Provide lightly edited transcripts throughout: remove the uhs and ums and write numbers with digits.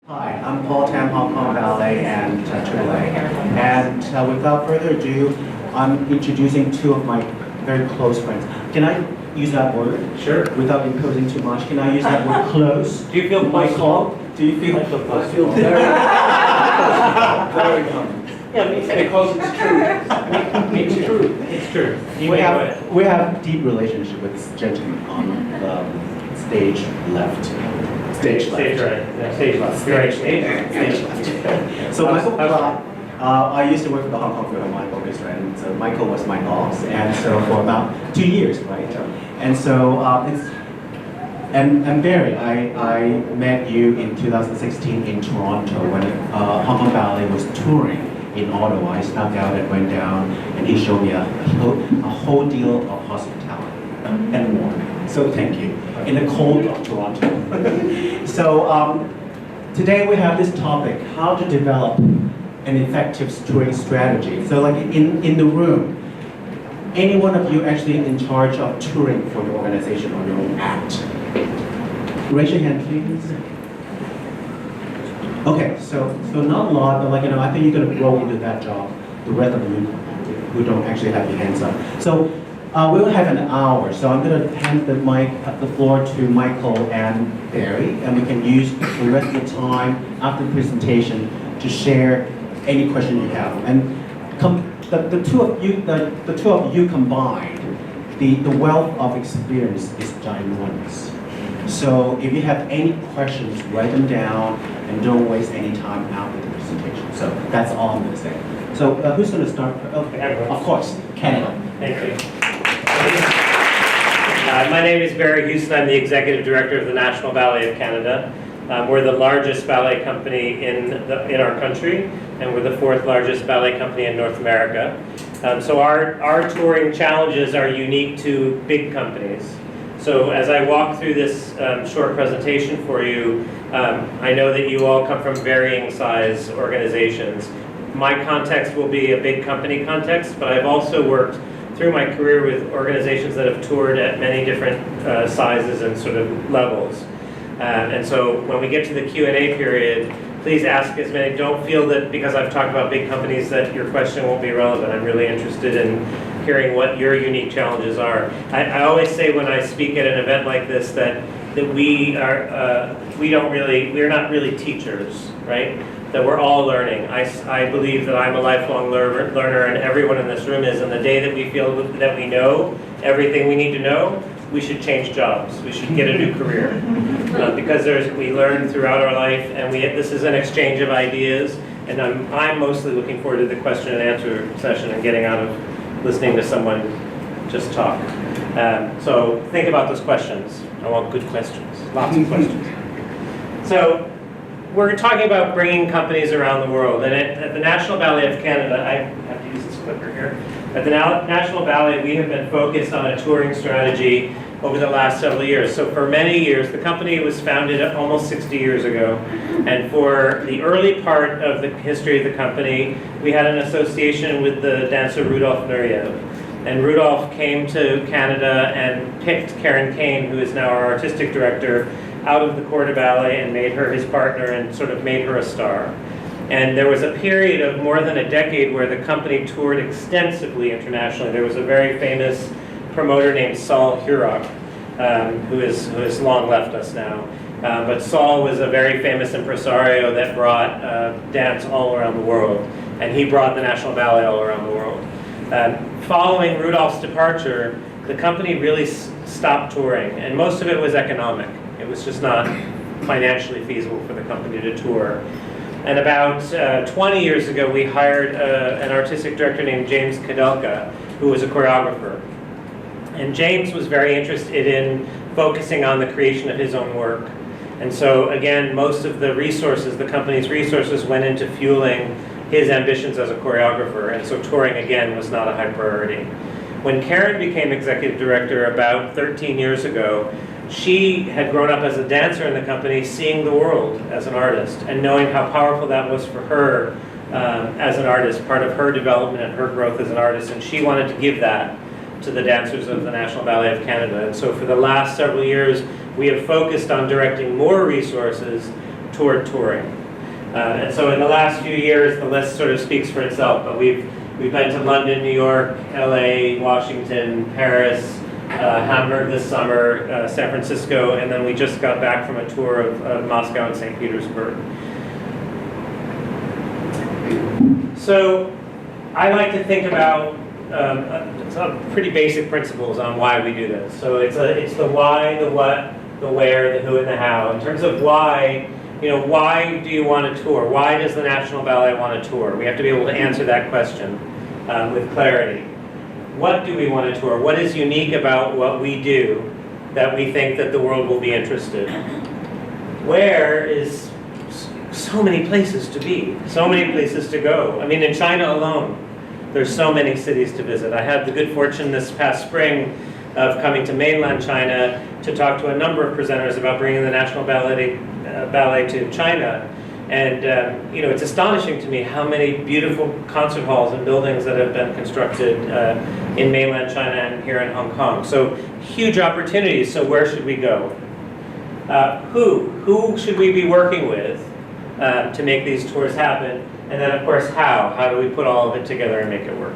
Hi, I'm Paul Tam, Hong Kong Ballet and AAA. And without further ado, I'm introducing two of my very close friends. Can I use that word? Sure. Without imposing too much, can I use that word close? Do you feel Michael? Do you feel? I feel close. I feel very, very comfortable. Yeah, me too. Because it's true. It's true. It's true. We have deep relationship with this gentleman on the stage left. Stage left. Stage right. Yeah, stage left. Stage left. So Michael, I used to work for the Hong Kong Philharmonic Orchestra, and so Michael was my boss, and so for about 2 years, right? And so and Barry, I met you in 2016 in Toronto when Hong Kong Ballet was touring in Ottawa. I snuck out and went down, and he showed me a whole deal of hospitality and warmth. So thank you. In the cold of Toronto. So today we have this topic: how to develop an effective touring strategy. So like in the room, any one of you actually in charge of touring for your organization or your own act? Raise your hand, please. Okay, so not a lot, but I think you're going to grow into that job. The rest of you who don't actually have your hands up. So we'll have an hour. So I'm going to hand the floor to Michael and Barry, and we can use the rest of the time after the presentation to share any question you have. And the two of you combined, the wealth of experience is ginormous. So if you have any questions, write them down and don't waste any time after the presentation. So that's all I'm going to say. So who's going to start? Okay. Of course, Canada. Thank you. My name is Barry Hughson. I'm the Executive Director of the National Ballet of Canada. We're the largest ballet company in our country, and we're the fourth largest ballet company in North America. So our touring challenges are unique to big companies. So as I walk through this short presentation for you, I know that you all come from varying size organizations. My context will be a big company context, but I've also worked through my career with organizations that have toured at many different sizes and sort of levels. And so when we get to the Q&A period, please ask as many. Don't feel that because I've talked about big companies that your question won't be relevant. I'm really interested in hearing what your unique challenges are. I always say when I speak at an event like this that we're not really teachers, right? That we're all learning. I believe that I'm a lifelong learner, and everyone in this room is. And the day that we feel that we know everything we need to know, we should change jobs. We should get a new career because we learn throughout our life, and this is an exchange of ideas. And I'm mostly looking forward to the question and answer session and getting out of listening to someone just talk. So think about those questions. I want good questions, lots of questions. So we're talking about bringing companies around the world. And at the National Ballet of Canada, I have to use this clicker here. At the National Ballet, we have been focused on a touring strategy over the last several years. So for many years, the company was founded almost 60 years ago. And for the early part of the history of the company, we had an association with the dancer Rudolf Nureyev. And Rudolf came to Canada and picked Karen Kane, who is now our artistic director, out of the corps de ballet and made her his partner and sort of made her a star. And there was a period of more than a decade where the company toured extensively internationally. There was a very famous promoter named Saul Hurok, who has long left us now. But Saul was a very famous impresario that brought dance all around the world. And he brought the National Ballet all around the world. Following Rudolph's departure, the company really stopped touring. And most of it was economic. It was just not financially feasible for the company to tour. And about 20 years ago, we hired an artistic director named James Kadelka, who was a choreographer. And James was very interested in focusing on the creation of his own work. And so again, most of the resources, the company's resources, went into fueling his ambitions as a choreographer. And so touring, again, was not a high priority. When Karen became executive director about 13 years ago, she had grown up as a dancer in the company, seeing the world as an artist and knowing how powerful that was for her as an artist, part of her development and her growth as an artist. And she wanted to give that to the dancers of the National Ballet of Canada. And so for the last several years, we have focused on directing more resources toward touring. And so in the last few years, the list sort of speaks for itself, but we've been to London, New York, LA, Washington, Paris, Hamburg this summer, San Francisco, and then we just got back from a tour of Moscow and St. Petersburg. So I like to think about some pretty basic principles on why we do this. So it's the why, the what, the where, the who, and the how. In terms of why, why do you want to tour? Why does the National Ballet want to tour? We have to be able to answer that question with clarity. What do we want to tour? What is unique about what we do that we think that the world will be interested? Where is so many places to be, so many places to go. I mean, in China alone, there's so many cities to visit. I had the good fortune this past spring of coming to mainland China to talk to a number of presenters about bringing the National Ballet to China. And it's astonishing to me how many beautiful concert halls and buildings that have been constructed in mainland China and here in Hong Kong. So huge opportunities. So where should we go? Who should we be working with to make these tours happen? And then of course how do we put all of it together and make it work?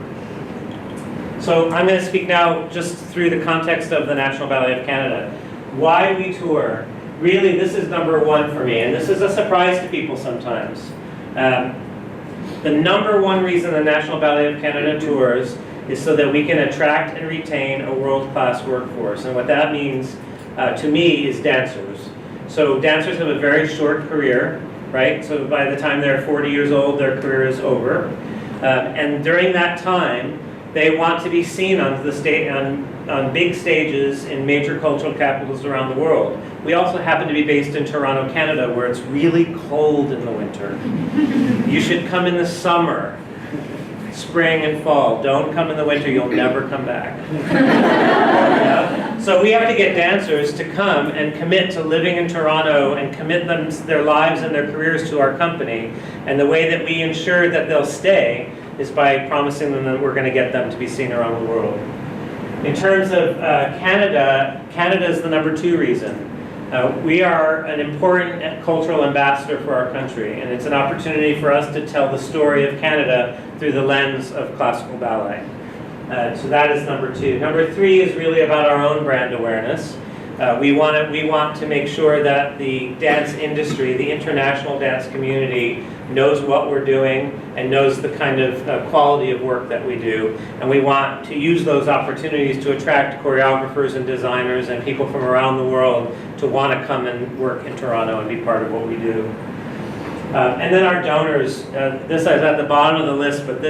So I'm going to speak now just through the context of the National Ballet of Canada. Why we tour. Really, this is number one for me, and this is a surprise to people sometimes. The number one reason the National Ballet of Canada tours is so that we can attract and retain a world-class workforce. And what that means, to me, is dancers. So dancers have a very short career, right? So by the time they're 40 years old, their career is over. And during that time, they want to be seen on big stages in major cultural capitals around the world. We also happen to be based in Toronto, Canada, where it's really cold in the winter. You should come in the summer, spring and fall. Don't come in the winter, you'll never come back. So we have to get dancers to come and commit to living in Toronto and commit their lives and their careers to our company. And the way that we ensure that they'll stay is by promising them that we're going to get them to be seen around the world. In terms of Canada, Canada is the number two reason. We are an important cultural ambassador for our country, and it's an opportunity for us to tell the story of Canada through the lens of classical ballet. So that is number two. Number three is really about our own brand awareness. We want to make sure that the dance industry, the international dance community, knows what we're doing and knows the kind of quality of work that we do. And we want to use those opportunities to attract choreographers and designers and people from around the world to want to come and work in Toronto and be part of what we do. And then our donors. This is at the bottom of the list, but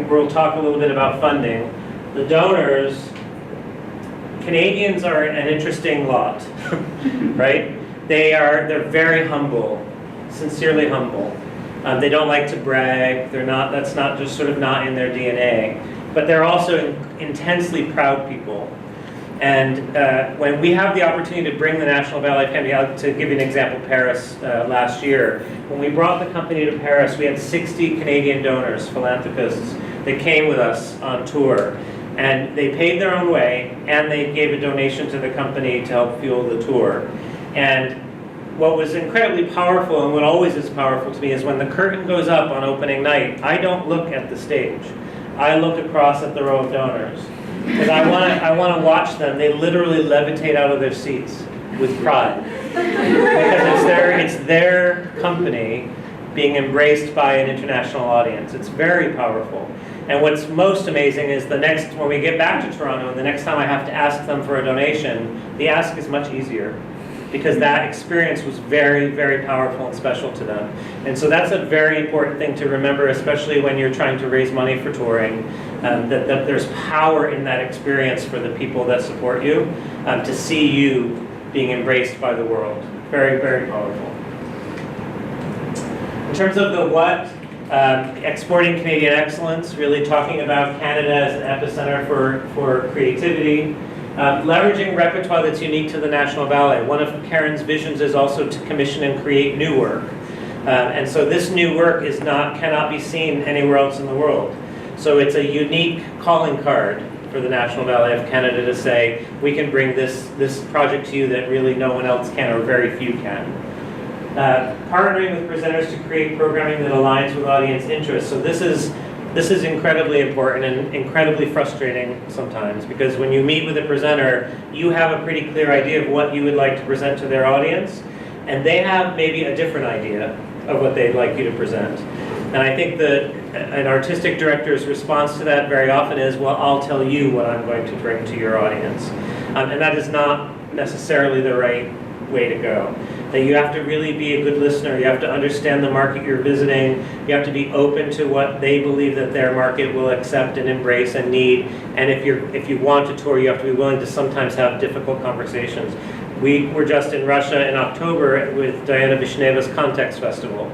we'll talk a little bit about funding. The donors, Canadians are an interesting lot, right? They're very humble, sincerely humble. They don't like to brag. That's not just sort of not in their DNA. But they're also intensely proud people. And when we have the opportunity to bring the National Ballet Academy out, to give you an example, Paris last year, when we brought the company to Paris, we had 60 Canadian donors, philanthropists, that came with us on tour. And they paid their own way, and they gave a donation to the company to help fuel the tour. And what was incredibly powerful, and what always is powerful to me, is when the curtain goes up on opening night, I don't look at the stage. I look across at the row of donors. Because I want to watch them. They literally levitate out of their seats with pride. Because it's their company being embraced by an international audience. It's very powerful. And what's most amazing is when we get back to Toronto, and the next time I have to ask them for a donation, the ask is much easier. Because that experience was very, very powerful and special to them. And so that's a very important thing to remember, especially when you're trying to raise money for touring, that there's power in that experience for the people that support you, to see you being embraced by the world. Very, very powerful. In terms of the what, exporting Canadian excellence, really talking about Canada as an epicenter for creativity. Leveraging repertoire that's unique to the National Ballet. One of Karen's visions is also to commission and create new work. And so this new work cannot be seen anywhere else in the world. So it's a unique calling card for the National Ballet of Canada to say, we can bring this project to you that really no one else can, or very few can. Partnering with presenters to create programming that aligns with audience interests. So this is incredibly important and incredibly frustrating sometimes, because when you meet with a presenter, you have a pretty clear idea of what you would like to present to their audience, and they have maybe a different idea of what they'd like you to present. And I think that an artistic director's response to that very often is, well, I'll tell you what I'm going to bring to your audience. And that is not necessarily the right way to go. That you have to really be a good listener, you have to understand the market you're visiting, you have to be open to what they believe that their market will accept and embrace and need, and if you want to tour, you have to be willing to sometimes have difficult conversations. We were just in Russia in October with Diana Vishneva's Context Festival,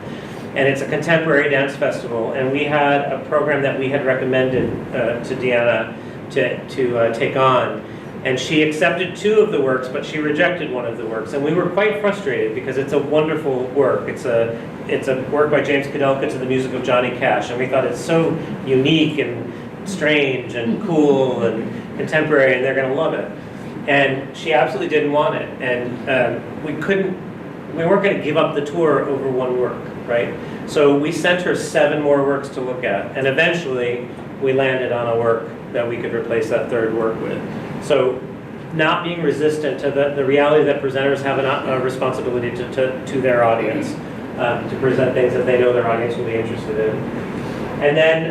and it's a contemporary dance festival, and we had a program that we had recommended to Diana to take on. And she accepted 2 of the works, but she rejected 1 of the works. And we were quite frustrated because it's a wonderful work. It's a work by James Kudelka to the music of Johnny Cash. And we thought it's so unique and strange and cool and contemporary, and they're going to love it. And she absolutely didn't want it. And we weren't going to give up the tour over 1 work, right? So we sent her 7 more works to look at. And eventually, we landed on a work that we could replace that 3rd work with. So not being resistant to the reality that presenters have a responsibility to their audience, to present things that they know their audience will be interested in. And then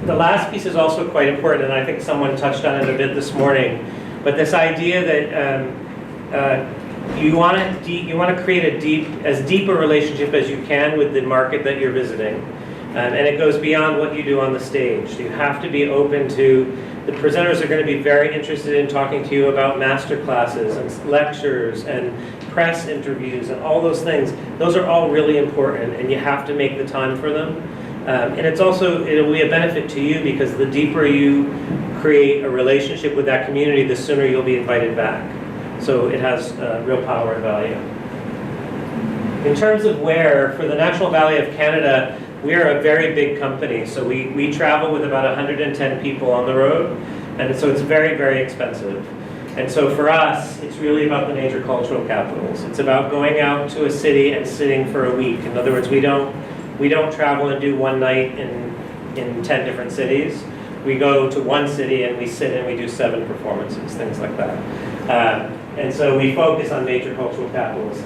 the last piece is also quite important, and I think someone touched on it a bit this morning, but this idea that you want to create as deep a relationship as you can with the market that you're visiting. And it goes beyond what you do on the stage. You have to be open to, the presenters are going to be very interested in talking to you about master classes and lectures and press interviews and all those things. Those are all really important, and you have to make the time for them. And it'll be a benefit to you, because the deeper you create a relationship with that community, the sooner you'll be invited back. So it has real power and value. In terms of where, for the National Ballet of Canada, we are a very big company, so we travel with about 110 people on the road, and so it's very, very expensive. And so for us, it's really about the major cultural capitals. It's about going out to a city and sitting for a week. In other words, we don't travel and do 1 night in 10 different cities. We go to 1 city and we sit and we do 7 performances, things like that. And so we focus on major cultural capitals.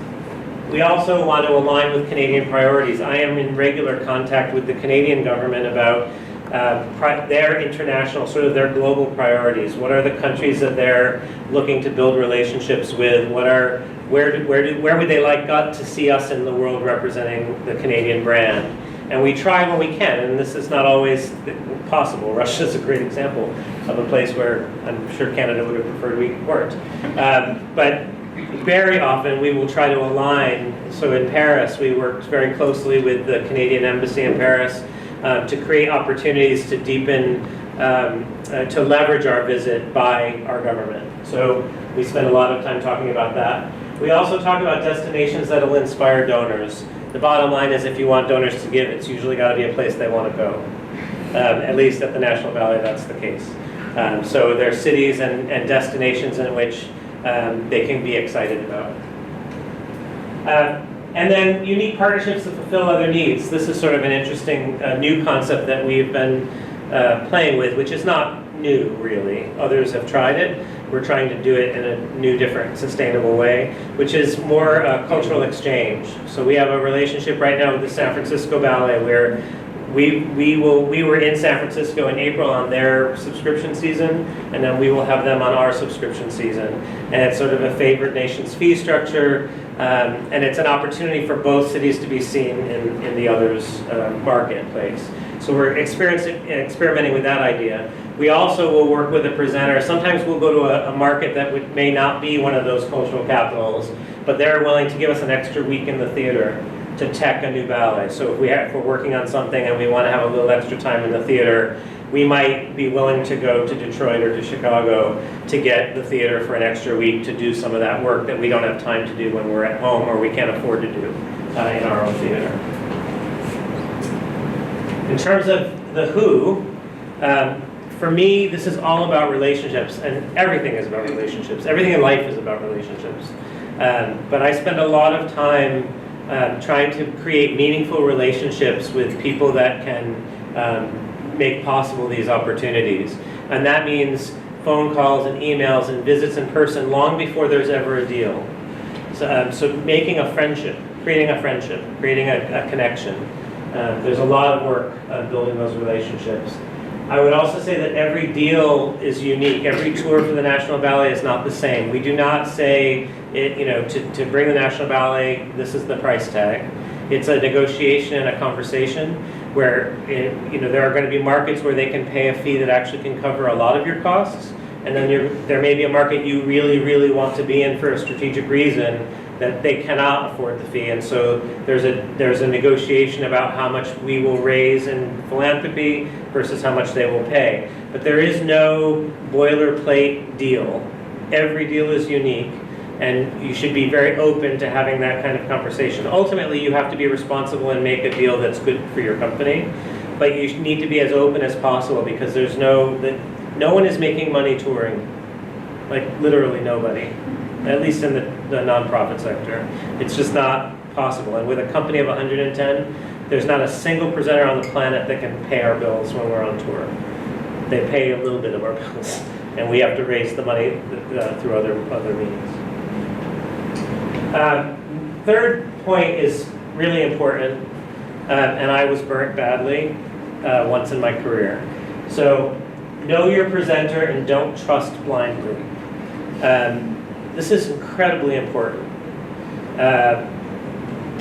We also want to align with Canadian priorities. I am in regular contact with the Canadian government about their international, sort of their global priorities. What are the countries that they're looking to build relationships with? Where would they like to see us in the world representing the Canadian brand? And we try when we can, and this is not always possible. Russia is a great example of a place where I'm sure Canada would have preferred we weren't. But very often we will try to align. So in Paris, we worked very closely with the Canadian Embassy in Paris to create opportunities to deepen, to leverage our visit by our government. So we spend a lot of time talking about that. We also talk about destinations that will inspire donors. The bottom line is, if you want donors to give, it's usually got to be a place they want to go. At least at the National Ballet, that's the case. So there are cities and destinations in which they can be excited about. And then unique partnerships that fulfill other needs. This is sort of an interesting new concept that we've been playing with, which is not new, really. Others have tried it. We're trying to do it in a new, different, sustainable way, which is more cultural exchange. So we have a relationship right now with the San Francisco Ballet, where we were in San Francisco in April on their subscription season, and then we will have them on our subscription season. And it's sort of a favored nation's fee structure, and it's an opportunity for both cities to be seen in the other's marketplace. So we're experimenting with that idea. We also will work with a presenter. Sometimes we'll go to a market that may not be one of those cultural capitals, but they're willing to give us an extra week in the theater to tech a new ballet. So if we're working on something and we want to have a little extra time in the theater, we might be willing to go to Detroit or to Chicago to get the theater for an extra week to do some of that work that we don't have time to do when we're at home or we can't afford to do in our own theater. In terms of the who, for me, this is all about relationships, and everything is about relationships. Everything in life is about relationships. But I spend a lot of time trying to create meaningful relationships with people that can make possible these opportunities. And that means phone calls and emails and visits in person long before there's ever a deal. So making a friendship, creating a connection. There's a lot of work building those relationships. I would also say that every deal is unique. Every tour for the National Ballet is not the same. We do not say, to bring the National Ballet, this is the price tag. It's a negotiation and a conversation where there are going to be markets where they can pay a fee that actually can cover a lot of your costs. And then there may be a market you really, really want to be in for a strategic reason that they cannot afford the fee. And so there's a negotiation about how much we will raise in philanthropy versus how much they will pay. But there is no boilerplate deal. Every deal is unique, and you should be very open to having that kind of conversation. Ultimately, you have to be responsible and make a deal that's good for your company, but you need to be as open as possible, because no one is making money touring, like literally nobody, at least in the nonprofit sector. It's just not possible. And with a company of 110, there's not a single presenter on the planet that can pay our bills when we're on tour. They pay a little bit of our bills, and we have to raise the money through other means. Third point is really important, and I was burnt badly once in my career. So know your presenter and don't trust blindly. This is incredibly important.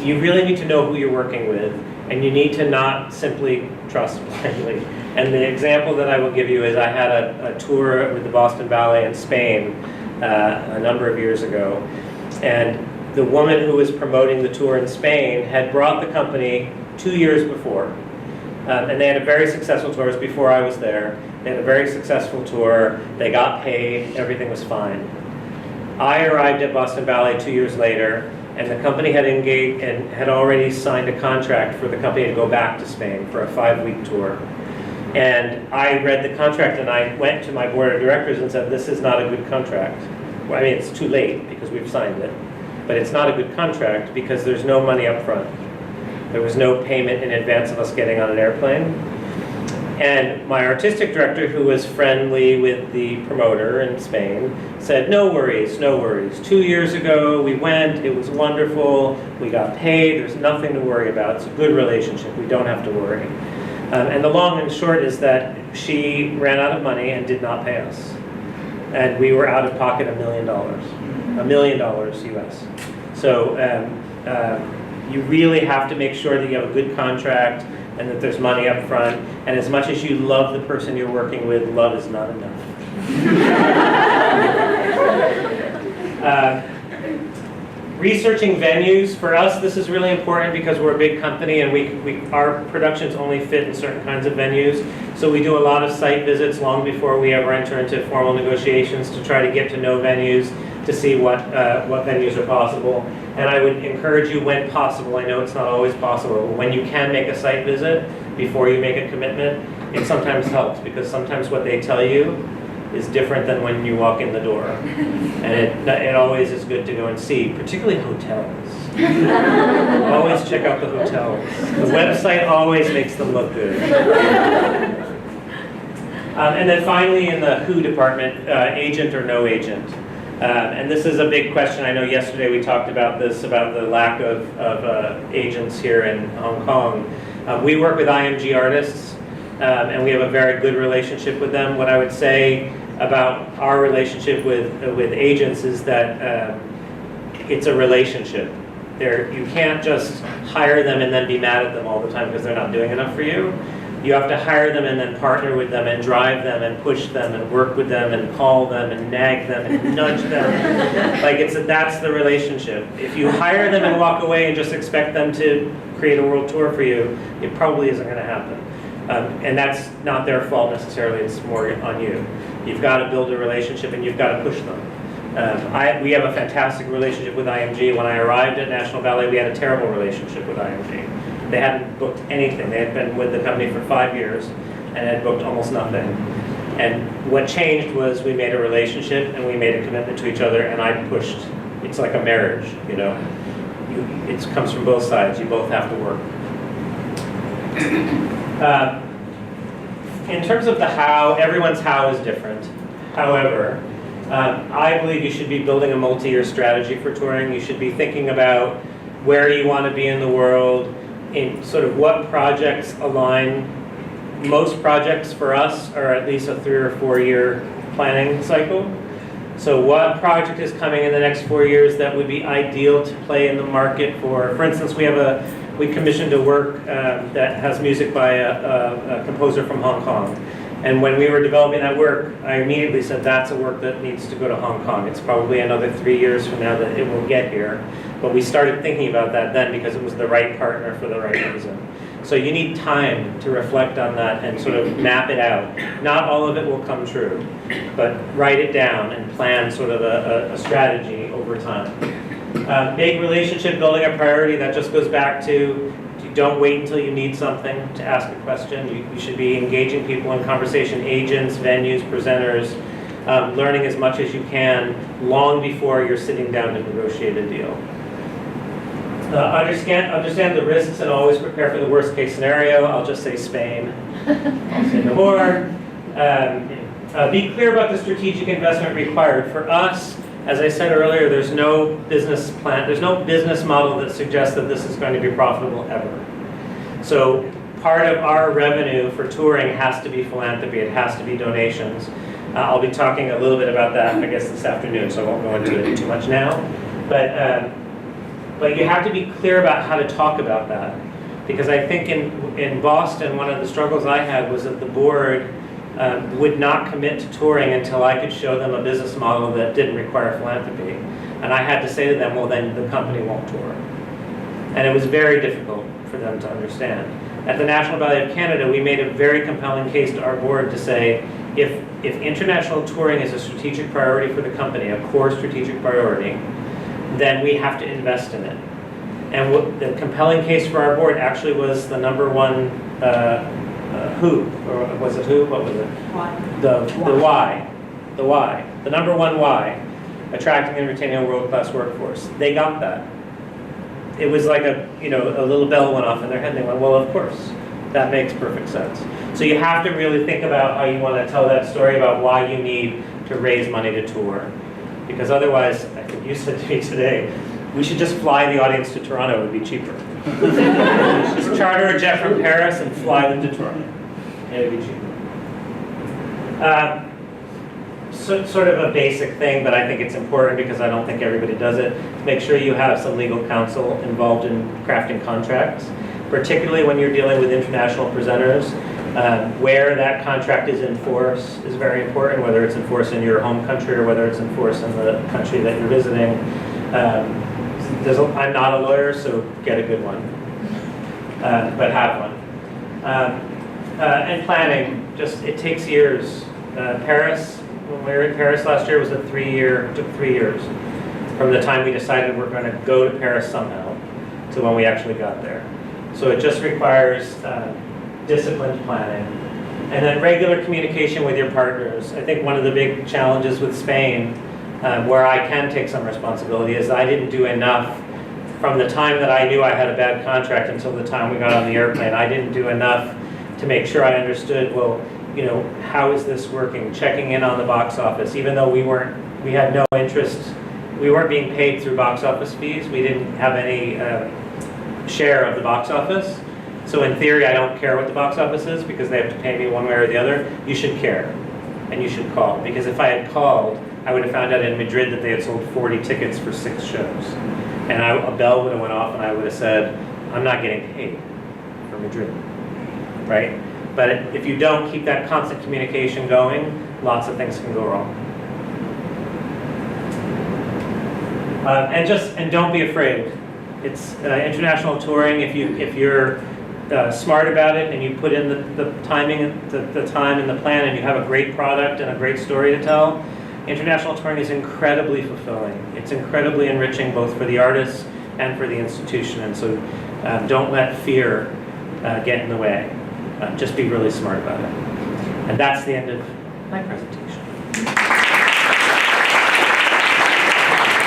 You really need to know who you're working with, and you need to not simply trust blindly. And the example that I will give you is I had a tour with the Boston Ballet in Spain a number of years ago, and the woman who was promoting the tour in Spain had brought the company 2 years before. And they had a very successful tour. It was before I was there. They had a very successful tour. They got paid. Everything was fine. I arrived at Boston Ballet 2 years later, and the company had engaged and had already signed a contract for the company to go back to Spain for a 5-week tour. And I read the contract, and I went to my board of directors and said, this is not a good contract. Well, I mean, it's too late because we've signed it. But it's not a good contract because there's no money up front. There was no payment in advance of us getting on an airplane. And my artistic director, who was friendly with the promoter in Spain, said, no worries, no worries. 2 years ago, we went, it was wonderful, we got paid, there's nothing to worry about. It's a good relationship, we don't have to worry. And the long and short is that she ran out of money and did not pay us. And we were out of pocket $1 million. $1 million US. So you really have to make sure that you have a good contract and that there's money up front. And as much as you love the person you're working with, love is not enough. Researching venues, for us this is really important because we're a big company and our productions only fit in certain kinds of venues. So we do a lot of site visits long before we ever enter into formal negotiations to try to get to know venues, to see what venues are possible. And I would encourage you, when possible, I know it's not always possible, but when you can make a site visit before you make a commitment, it sometimes helps, because sometimes what they tell you is different than when you walk in the door. And it always is good to go and see, particularly hotels. Always check out the hotels. The website always makes them look good. And then finally, in the who department, agent or no agent. And this is a big question. I know yesterday we talked about this, about the lack of agents here in Hong Kong. We work with IMG artists, and we have a very good relationship with them. What I would say about our relationship with agents is that it's a relationship. You can't just hire them and then be mad at them all the time because they're not doing enough for you. You have to hire them and then partner with them and drive them and push them and work with them and call them and nag them and nudge them. That's the relationship. If you hire them and walk away and just expect them to create a world tour for you, it probably isn't going to happen. And that's not their fault necessarily, it's more on you. You've got to build a relationship and you've got to push them. We have a fantastic relationship with IMG. When I arrived at National Ballet, we had a terrible relationship with IMG. They hadn't booked anything. They had been with the company for 5 years and had booked almost nothing. And what changed was we made a relationship and we made a commitment to each other, and I pushed. It's like a marriage, you know. it comes from both sides. You both have to work. In terms of the how, everyone's how is different. However, I believe you should be building a multi-year strategy for touring. You should be thinking about where you want to be in the world, in sort of what projects align. Most projects for us are at least a 3 or 4 year planning cycle. So what project is coming in the next 4 years that would be ideal to play in the market for? For instance, we commissioned a work that has music by a composer from Hong Kong. And when we were developing that work, I immediately said that's a work that needs to go to Hong Kong. It's probably another 3 years from now that it will get here. But we started thinking about that then because it was the right partner for the right reason. So you need time to reflect on that and sort of map it out. Not all of it will come true, but write it down and plan sort of a strategy over time. Big relationship building a priority, that just goes back to don't wait until you need something to ask a question. You should be engaging people in conversation, agents, venues, presenters, learning as much as you can long before you're sitting down to negotiate a deal. Understand the risks and always prepare for the worst case scenario. I'll just say Spain. I'll say no more. Be clear about the strategic investment required. For us, as I said earlier, there's no business plan, there's no business model that suggests that this is going to be profitable ever. So part of our revenue for touring has to be philanthropy, it has to be donations. I'll be talking a little bit about that, I guess, this afternoon, so I won't go into it too much now. But you have to be clear about how to talk about that. Because I think in Boston, one of the struggles I had was that the board would not commit to touring until I could show them a business model that didn't require philanthropy. And I had to say to them, well, then the company won't tour. And it was very difficult for them to understand. At the National Ballet of Canada, we made a very compelling case to our board to say, if international touring is a strategic priority for the company, a core strategic priority, then we have to invest in it. And what the compelling case for our board actually was the number one who, or was it who? What was it? Why? The why. The why. The number one why. Attracting and retaining a world-class workforce. They got that. It was like a little bell went off in their head and they went, well, of course. That makes perfect sense. So you have to really think about how you want to tell that story about why you need to raise money to tour. Because otherwise, I think you said to me today, we should just fly the audience to Toronto, it would be cheaper. Just charter a jet from Paris and fly them to Toronto. It would be cheaper. Sort of a basic thing, but I think it's important because I don't think everybody does it. Make sure you have some legal counsel involved in crafting contracts, particularly when you're dealing with international presenters. Where that contract is in force is very important, whether it's in force in your home country or whether it's in force in the country that you're visiting. I'm not a lawyer, so get a good one, but have one. And planning, it takes years. Paris, when we were in Paris last year, took 3 years from the time we decided we're going to go to Paris somehow to when we actually got there. So it just requires disciplined planning. And then regular communication with your partners. I think one of the big challenges with Spain, where I can take some responsibility, is I didn't do enough from the time that I knew I had a bad contract until the time we got on the airplane. I didn't do enough to make sure I understood, well, how is this working? Checking in on the box office, even though we had no interest, we weren't being paid through box office fees. We didn't have any share of the box office. So in theory, I don't care what the box office is because they have to pay me one way or the other. You should care, and you should call. Because if I had called, I would have found out in Madrid that they had sold 40 tickets for 6 shows. And a bell would have went off and I would have said, I'm not getting paid for Madrid, right? But if you don't keep that constant communication going, lots of things can go wrong. And don't be afraid. It's international touring. If you're smart about it and you put in the timing, the time and the plan, and you have a great product and a great story to tell, international touring is incredibly fulfilling. It's incredibly enriching both for the artists and for the institution. And so don't let fear get in the way. Just be really smart about it. And that's the end of my presentation.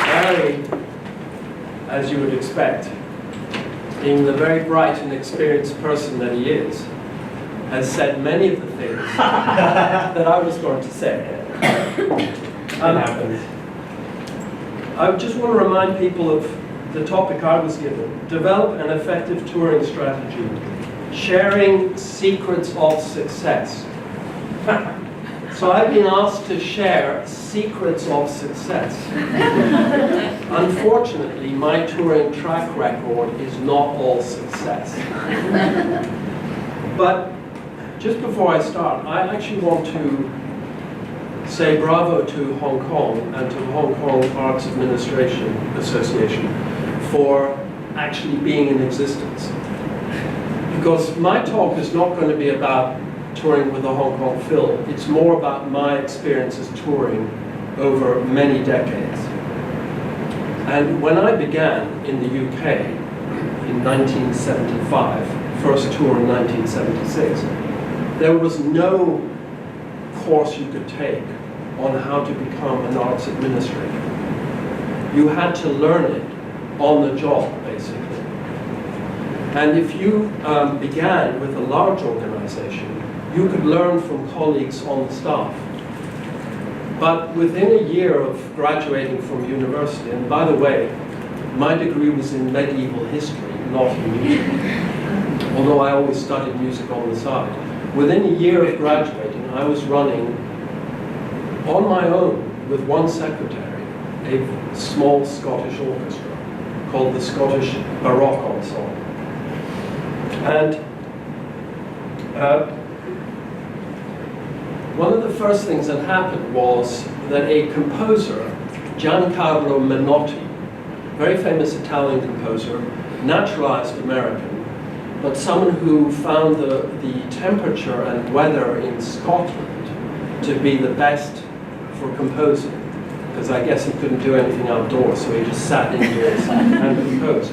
Barry, as you would expect, being the very bright and experienced person that he is, has said many of the things that I was going to say. I just want to remind people of the topic I was given. Develop an effective touring strategy. Sharing secrets of success. So I've been asked to share secrets of success. Unfortunately, my touring track record is not all success. But just before I start, I actually want to say bravo to Hong Kong and to the Hong Kong Arts Administration Association for actually being in existence. Because my talk is not going to be about touring with the Hong Kong Phil. It's more about my experiences touring over many decades. And when I began in the UK in 1975, first tour in 1976, there was no course you could take on how to become an arts administrator. You had to learn it on the job, basically. And if you began with a large organization, you could learn from colleagues on the staff. But within a year of graduating from university, and by the way, my degree was in medieval history, not in music, although I always studied music on the side. Within a year of graduating, I was running on my own with one secretary, a small Scottish orchestra called the Scottish Baroque Ensemble. And one of the first things that happened was that a composer, Giancarlo Menotti, very famous Italian composer, naturalized American, but someone who found the temperature and weather in Scotland to be the best for composing, because I guess he couldn't do anything outdoors, so he just sat indoors and composed.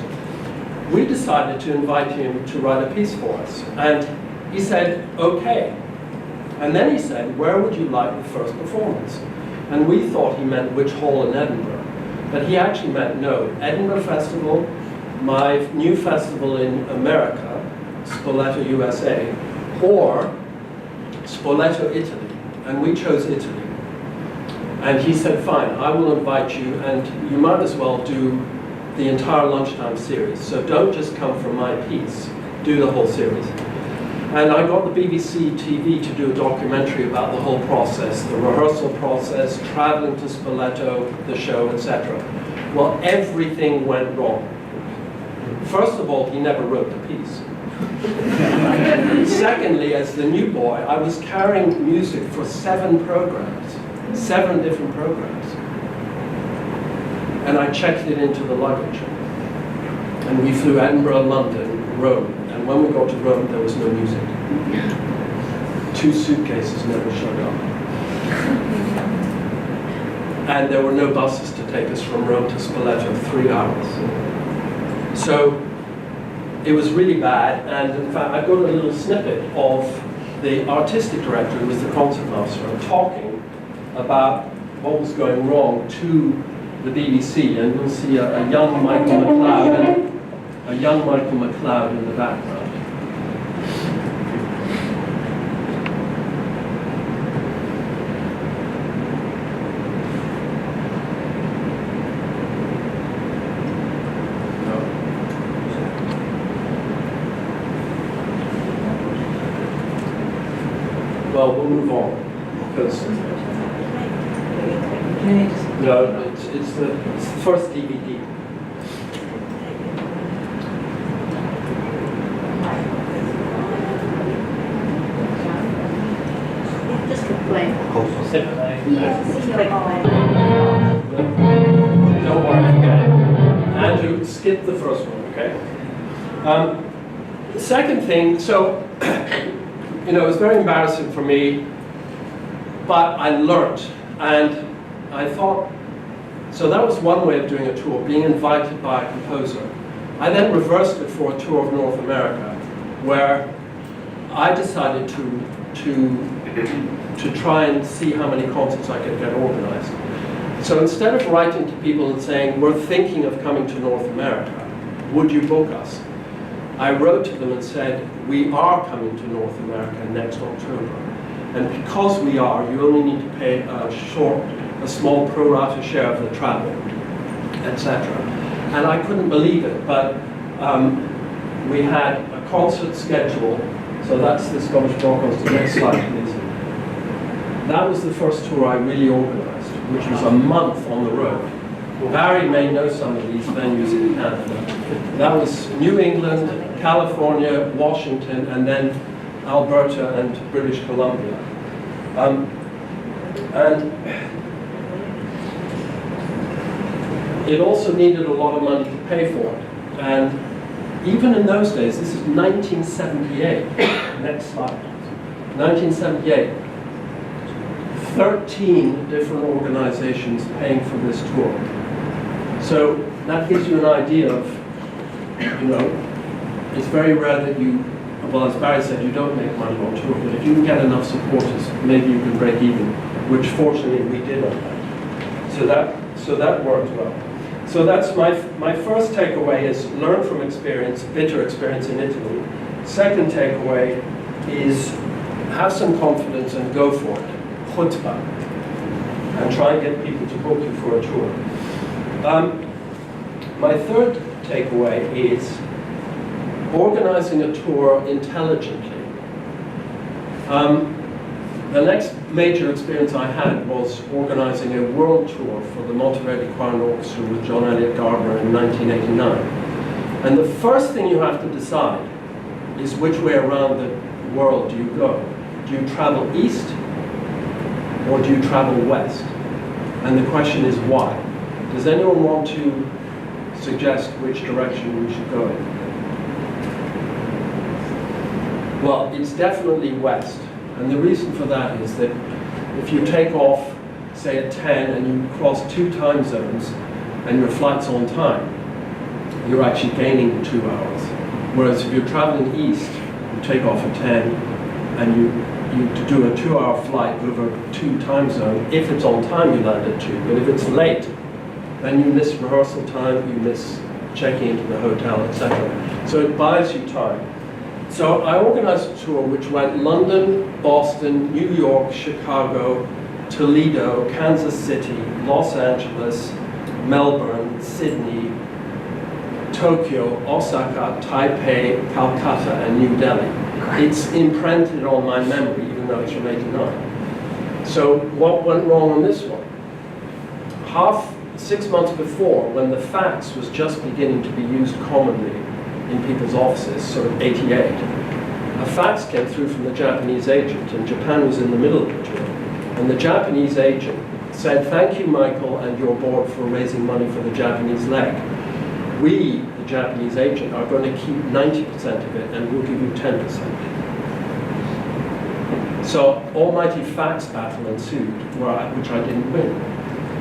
We decided to invite him to write a piece for us, and he said, okay. And then he said, where would you like the first performance? And we thought he meant which hall in Edinburgh, but he actually meant no, Edinburgh Festival, my new festival in America, Spoleto, USA, or Spoleto, Italy, and we chose Italy. And he said, fine, I will invite you, and you might as well do the entire lunchtime series. So don't just come for my piece, do the whole series. And I got the BBC TV to do a documentary about the whole process, the rehearsal process, traveling to Spoleto, the show, etc. Well, everything went wrong. First of all, he never wrote the piece. Secondly, as the new boy, I was carrying music for 7 programs, 7 different programs. And I checked it into the luggage. And we flew Edinburgh, London, Rome. And when we got to Rome, there was no music. 2 suitcases never showed up. And there were no buses to take us from Rome to Spoleto, 3 hours. So it was really bad, and in fact, I got a little snippet of the artistic director, who was the concertmaster, talking about what was going wrong to the BBC, and you'll see a young Michael MacLeod, in the background. Well, we'll move on, because no, it's the first DVD. Just play. Don't worry, forget it. Andrew, skip the first one, okay? The second thing, so, you know, it was very embarrassing for me, but I learned, and I thought, so that was one way of doing a tour, being invited by a composer. I then reversed it for a tour of North America, where I decided to try and see how many concerts I could get organized. So instead of writing to people and saying, we're thinking of coming to North America, would you book us? I wrote to them and said, we are coming to North America next October. And because we are, you only need to pay a small pro rata share of the travel, etc. And I couldn't believe it, but we had a concert schedule. So that's the Scottish Broadcast. Next slide, please. That was the first tour I really organized, which was a month on the road. Barry may know some of these venues in Canada. That was New England, California, Washington, and then Alberta and British Columbia. And it also needed a lot of money to pay for it. And even in those days, this is 1978. Next slide. 1978. 13 different organizations paying for this tour. So that gives you an idea of, it's very rare that you, well, as Barry said, you don't make money on tour, but if you can get enough supporters, maybe you can break even, which fortunately we did on that. So that worked well. So that's my first takeaway is learn from experience, bitter experience in Italy. Second takeaway is have some confidence and go for it. Chutzpah, and try and get people to book you for a tour. My third takeaway is organizing a tour intelligently. The next major experience I had was organizing a world tour for the Monteverdi Choir and Orchestra with John Elliott Gardner in 1989. And the first thing you have to decide is which way around the world do you go. Do you travel east or do you travel west? And the question is why? Does anyone want to suggest which direction we should go in? Well, it's definitely west. And the reason for that is that if you take off, say at 10, and you cross 2 time zones, and your flight's on time, you're actually gaining 2 hours. Whereas if you're traveling east, you take off at 10, and you do a 2-hour flight over 2 time zones. If it's on time, you land at 2. But if it's late, then you miss rehearsal time, you miss checking into the hotel, etc. So it buys you time. So I organized a tour which went London, Boston, New York, Chicago, Toledo, Kansas City, Los Angeles, Melbourne, Sydney, Tokyo, Osaka, Taipei, Calcutta, and New Delhi. It's imprinted on my memory, even though it's from '89. So what went wrong on this one? 6 months before, when the fax was just beginning to be used commonly in people's offices, sort of '88, a fax came through from the Japanese agent, and Japan was in the middle of the tour. And the Japanese agent said, "Thank you, Michael, and your board for raising money for the Japanese leg. We, the Japanese agent, are going to keep 90% of it, and we'll give you 10%. So almighty fax battle ensued, which I didn't win.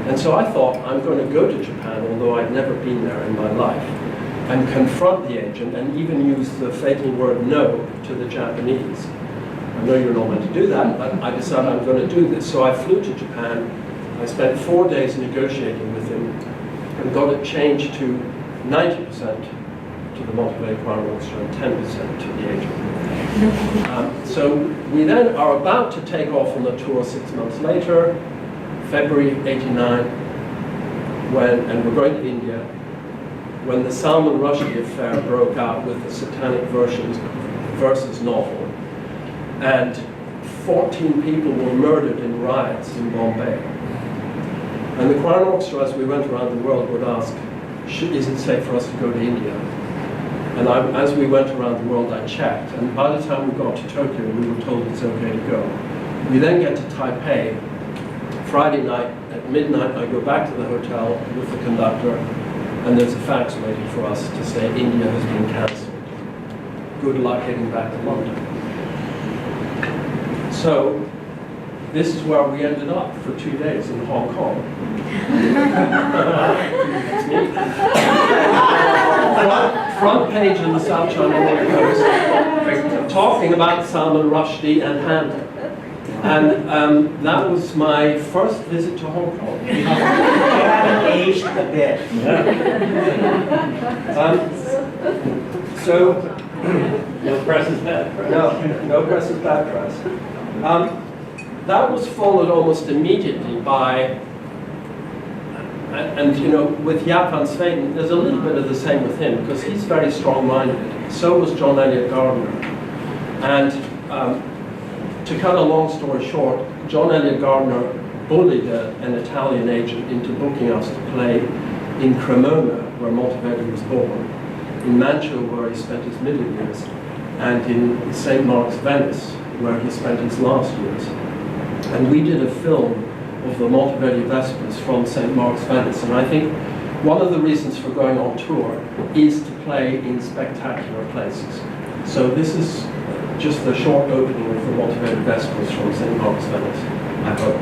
And so I thought, I'm going to go to Japan, although I'd never been there in my life, and confront the agent and even use the fatal word no to the Japanese. I know you're not meant to do that, but I decided I'm going to do this. So I flew to Japan. I spent 4 days negotiating with him and got it changed to 90% to the Monteverdi Choir and Orchestra and 10% to the agent. So we then are about to take off on the tour 6 months later, February '89, and we're going to India, when the Salman Rushdie affair broke out with the Satanic Verses novel, and 14 people were murdered in riots in Bombay. And the choir and orchestra, as we went around the world, would ask, is it safe for us to go to India? And as we went around the world, I checked, and by the time we got to Tokyo, we were told it's okay to go. We then get to Taipei. Friday night at midnight, I go back to the hotel with the conductor, and there's a fax waiting for us to say India has been cancelled. Good luck getting back to London. So this is where we ended up for 2 days in Hong Kong. It's me. Front page of the South China Morning Post, talking about Salman Rushdie and Handel. And that was my first visit to Hong Kong. You haven't aged a bit. So, No press is bad press. no press is bad press. That was followed almost immediately by, and you know, with Jaap van Zweden, there's a little bit of the same with him because he's very strong-minded. So was John Eliot Gardiner. And to cut a long story short, John Eliot Gardiner bullied an Italian agent into booking us to play in Cremona, where Monteverdi was born, in Mantua, where he spent his middle years, and in St. Mark's, Venice, where he spent his last years. And we did a film of the Monteverdi Vespers from St. Mark's, Venice. And I think one of the reasons for going on tour is to play in spectacular places. So this is just the short opening of the Monteverdi Vespers from St. Mark's, Venice, I hope.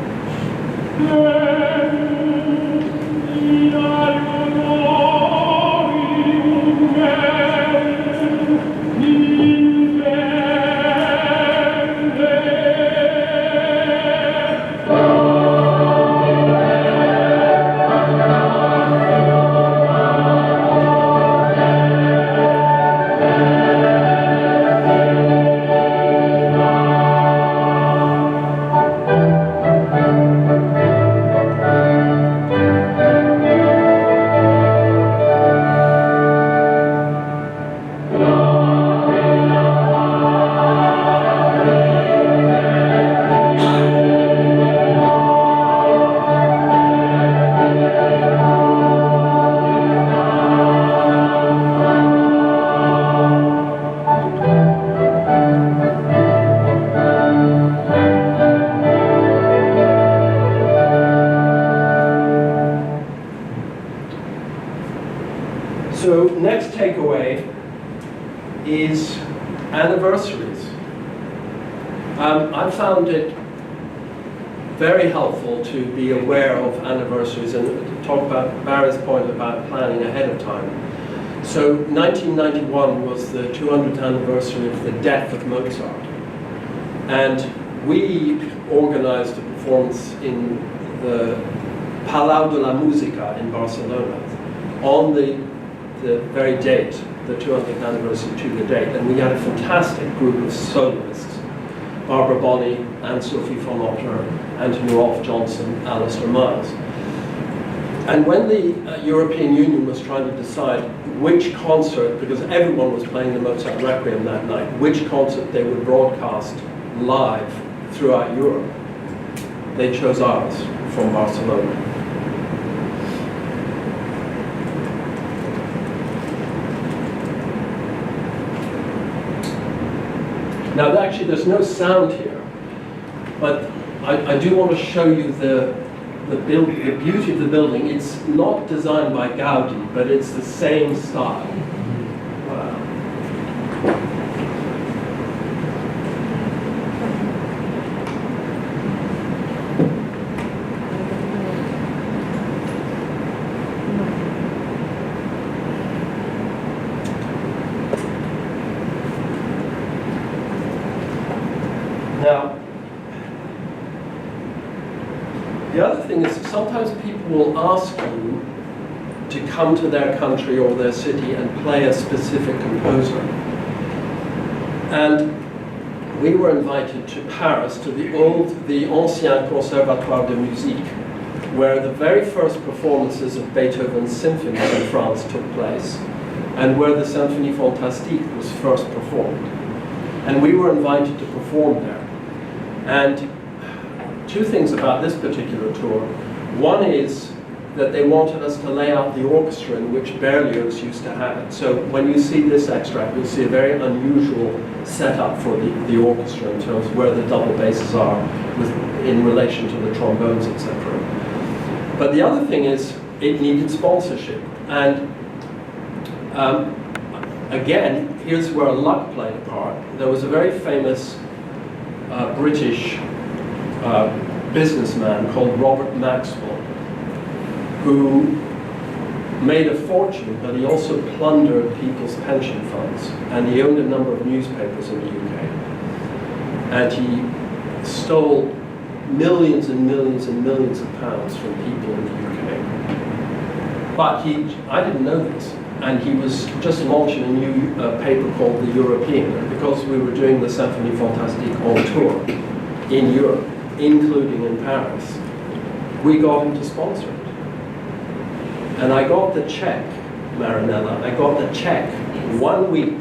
So next takeaway is anniversaries. I found it very helpful to be aware of anniversaries and to talk about Barry's point about planning ahead of time. So 1991 was the 200th anniversary of the death of Mozart. And we organized a performance in the Palau de la Música in Barcelona on the very date, the 200th anniversary to the date. And we had a fantastic group of soloists, Barbara Bonney, Anne-Sophie von Otter, Anthony Rolfe Johnson, Alistair Miles. And when the European Union was trying to decide which concert, because everyone was playing the Mozart Requiem that night, which concert they would broadcast live throughout Europe, they chose ours from Barcelona. Now, actually, there's no sound here, but I do want to show you the beauty of the building. It's not designed by Gaudi, but it's the same style. Wow. Now, the other thing is sometimes people will ask you to come to their country or their city and play a specific composer. And we were invited to Paris, to the Ancien Conservatoire de Musique, where the very first performances of Beethoven's symphonies in France took place, and where the Symphonie Fantastique was first performed. And we were invited to perform there. And two things about this particular tour. One is that they wanted us to lay out the orchestra in which Berlioz used to have it. So when you see this extract, you'll see a very unusual setup for the orchestra in terms of where the double basses are in relation to the trombones, etc. But the other thing is it needed sponsorship. And again, here's where luck played a part. There was a very famous British businessman called Robert Maxwell, who made a fortune, but he also plundered people's pension funds, and he owned a number of newspapers in the UK. And he stole millions and millions and millions of pounds from people in the UK. But I didn't know this, and he was just launching a new paper called The European, and because we were doing the Symphonie Fantastique on tour in Europe, including in Paris, we got him to sponsor it. And I got the check, Marinella, I got the check 1 week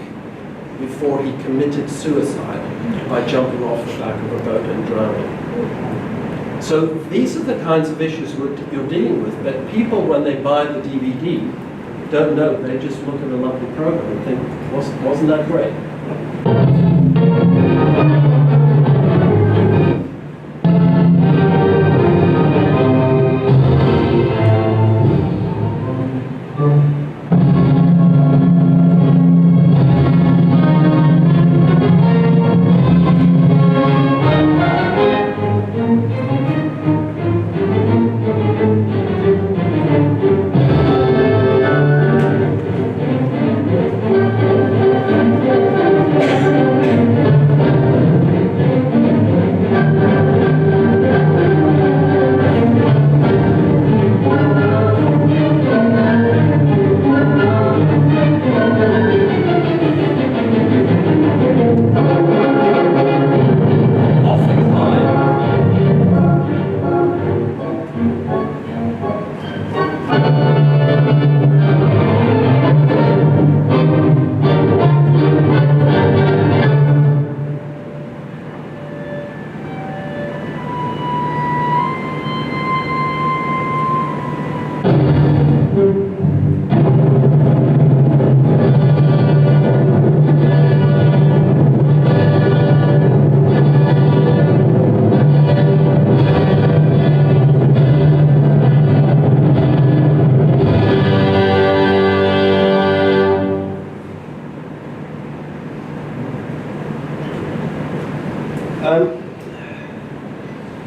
before he committed suicide by jumping off the back of a boat and drowning. So these are the kinds of issues you're dealing with, but people, when they buy the DVD, don't know. They just look at a lovely program and think, wasn't that great?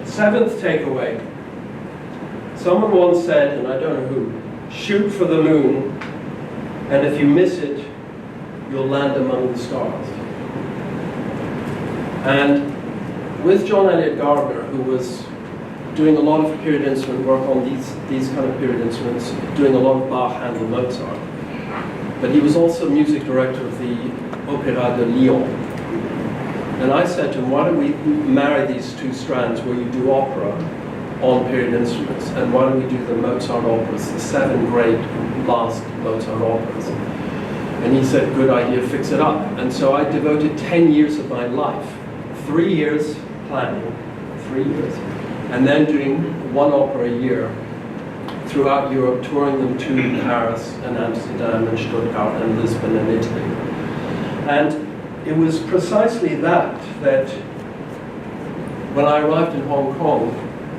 Seventh takeaway. Someone once said, and I don't know who, shoot for the moon, and if you miss it, you'll land among the stars. And with John Elliott Gardner, who was doing a lot of period instrument work on these kind of period instruments, doing a lot of Bach, Handel, Mozart, but he was also music director of the Opéra de Lyon. And I said to him, why don't we marry these two strands where you do opera on period instruments, and why don't we do the Mozart operas, the 7 great last Mozart operas? And he said, good idea, fix it up. And so I devoted 10 years of my life, 3 years planning, 3 years, and then doing 1 opera a year throughout Europe, touring them to Paris and Amsterdam and Stuttgart and Lisbon and Italy. And it was precisely that when I arrived in Hong Kong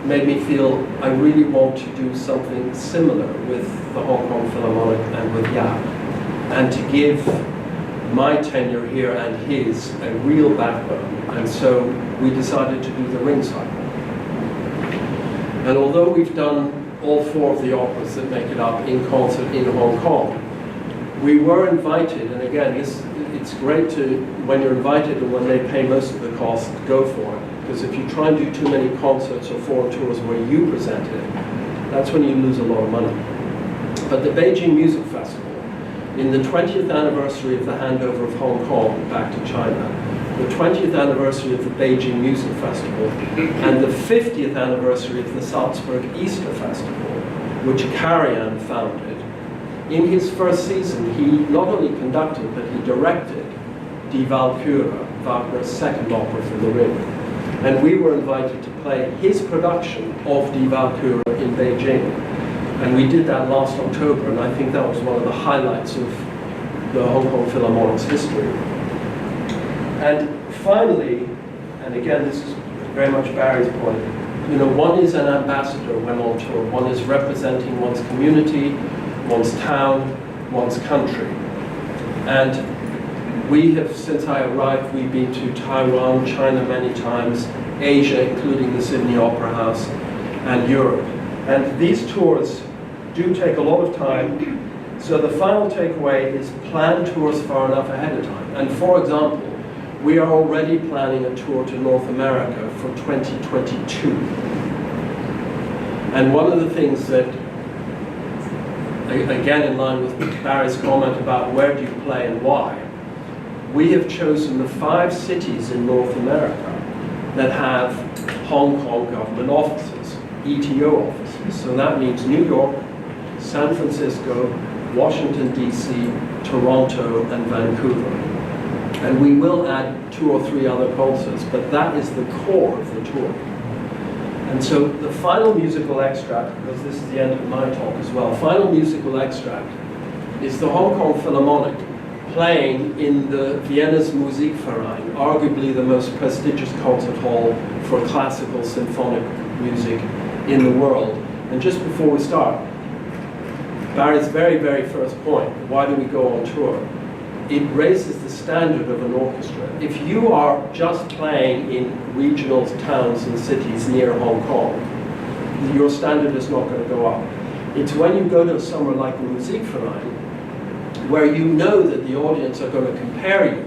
made me feel I really want to do something similar with the Hong Kong Philharmonic and with Yap, and to give my tenure here and his a real backbone. And so we decided to do the Ring Cycle. And although we've done all 4 of the operas that make it up in concert in Hong Kong, we were invited, and again, it's great to, when you're invited and when they pay most of the cost, go for it. Because if you try and do too many concerts or foreign tours where you present it, that's when you lose a lot of money. But the Beijing Music Festival, in the 20th anniversary of the handover of Hong Kong back to China, the 20th anniversary of the Beijing Music Festival, and the 50th anniversary of the Salzburg Easter Festival, which Karajan founded, in his first season, he not only conducted, but he directed Die Walküre, Wagner's 2nd opera for the Ring. And we were invited to play his production of Die Walküre in Beijing. And we did that last October, and I think that was one of the highlights of the Hong Kong Philharmonic's history. And finally, and again, this is very much Barry's point, you know, one is an ambassador when on tour. One is representing one's community, one's town, one's country. And we have, since I arrived, we've been to Taiwan, China many times, Asia, including the Sydney Opera House, and Europe. And these tours do take a lot of time. So the final takeaway is plan tours far enough ahead of time. And for example, we are already planning a tour to North America for 2022. And one of the things that, again in line with Barry's comment about where do you play and why, we have chosen the 5 cities in North America that have Hong Kong government offices, ETO offices. So that means New York, San Francisco, Washington, D.C., Toronto, and Vancouver. And we will add 2 or 3 other pulses, but that is the core of the tour. And so the final musical extract, because this is the end of my talk as well, final musical extract is the Hong Kong Philharmonic playing in the Vienna's Musikverein, arguably the most prestigious concert hall for classical symphonic music in the world. And just before we start, Barry's very, very first point, why do we go on tour? It raises the standard of an orchestra. If you are just playing in regional towns and cities near Hong Kong, your standard is not going to go up. It's when you go to somewhere like the Musikverein, where you know that the audience are going to compare you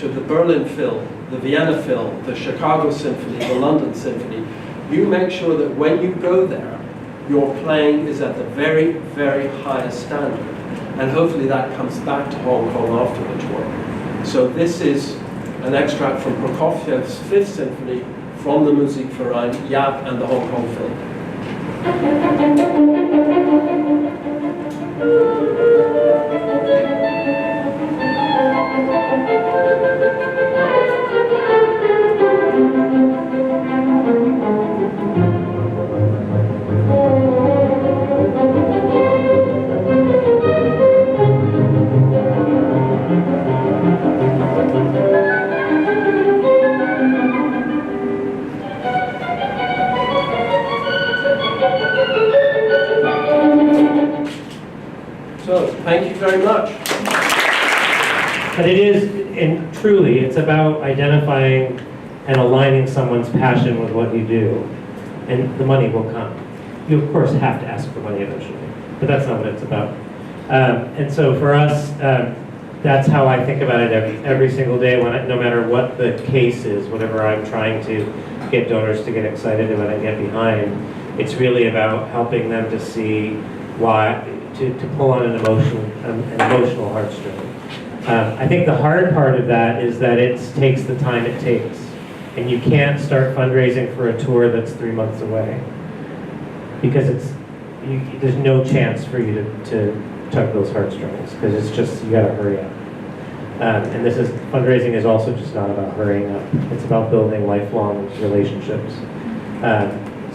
to the Berlin Phil, the Vienna Phil, the Chicago Symphony, the London Symphony, you make sure that when you go there, your playing is at the very, very highest standard. And hopefully that comes back to Hong Kong after the tour. So this is an extract from Prokofiev's 5th Symphony from the Musikverein, Yap and the Hong Kong Phil. So, thank you very much. But it is, and truly, it's about identifying and aligning someone's passion with what you do, and the money will come. You, of course, have to ask for money eventually, but that's not what it's about. And so for us, that's how I think about it every single day, no matter what the case is, whatever I'm trying to get donors to get excited about and get behind. It's really about helping them to see why, to pull on an emotional heartstring. I think the hard part of that is that it takes the time it takes. And you can't start fundraising for a tour that's 3 months away. Because there's no chance for you to tug those heartstrings, because it's just, you gotta hurry up. And fundraising is also just not about hurrying up. It's about building lifelong relationships.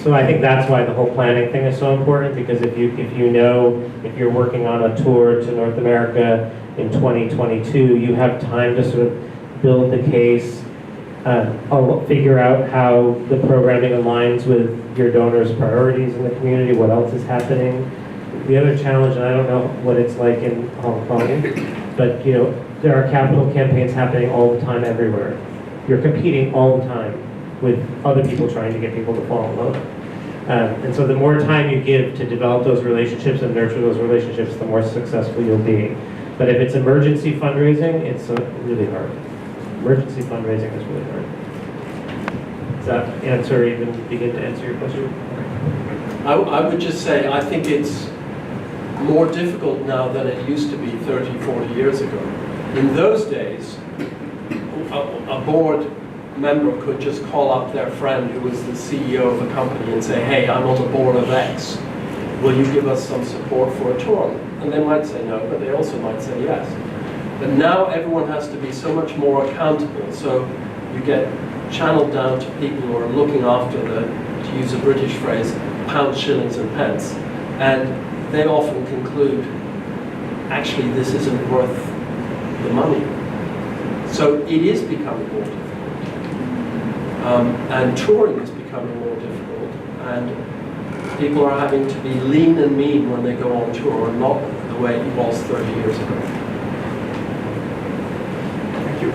So I think that's why the whole planning thing is so important, because if you're working on a tour to North America in 2022, you have time to sort of build the case, figure out how the programming aligns with your donors' priorities in the community, what else is happening. The other challenge, and I don't know what it's like in Hong Kong, but there are capital campaigns happening all the time everywhere. You're competing all the time with other people trying to get people to fall in love. And so the more time you give to develop those relationships and nurture those relationships, the more successful you'll be. But if it's emergency fundraising, it's really hard. Emergency fundraising is really hard. Does that begin to answer your question? I would just say, I think it's more difficult now than it used to be 30, 40 years ago. In those days, a board member could just call up their friend who was the CEO of a company and say, hey, I'm on the board of X. Will you give us some support for a tour? And they might say no, but they also might say yes. But now everyone has to be so much more accountable. So you get channeled down to people who are looking after the, to use a British phrase, pounds, shillings, and pence. And they often conclude, actually, this isn't worth the money. So it is becoming more difficult. And touring is becoming more difficult. And people are having to be lean and mean when they go on tour, not the way it was 30 years ago. Thank you.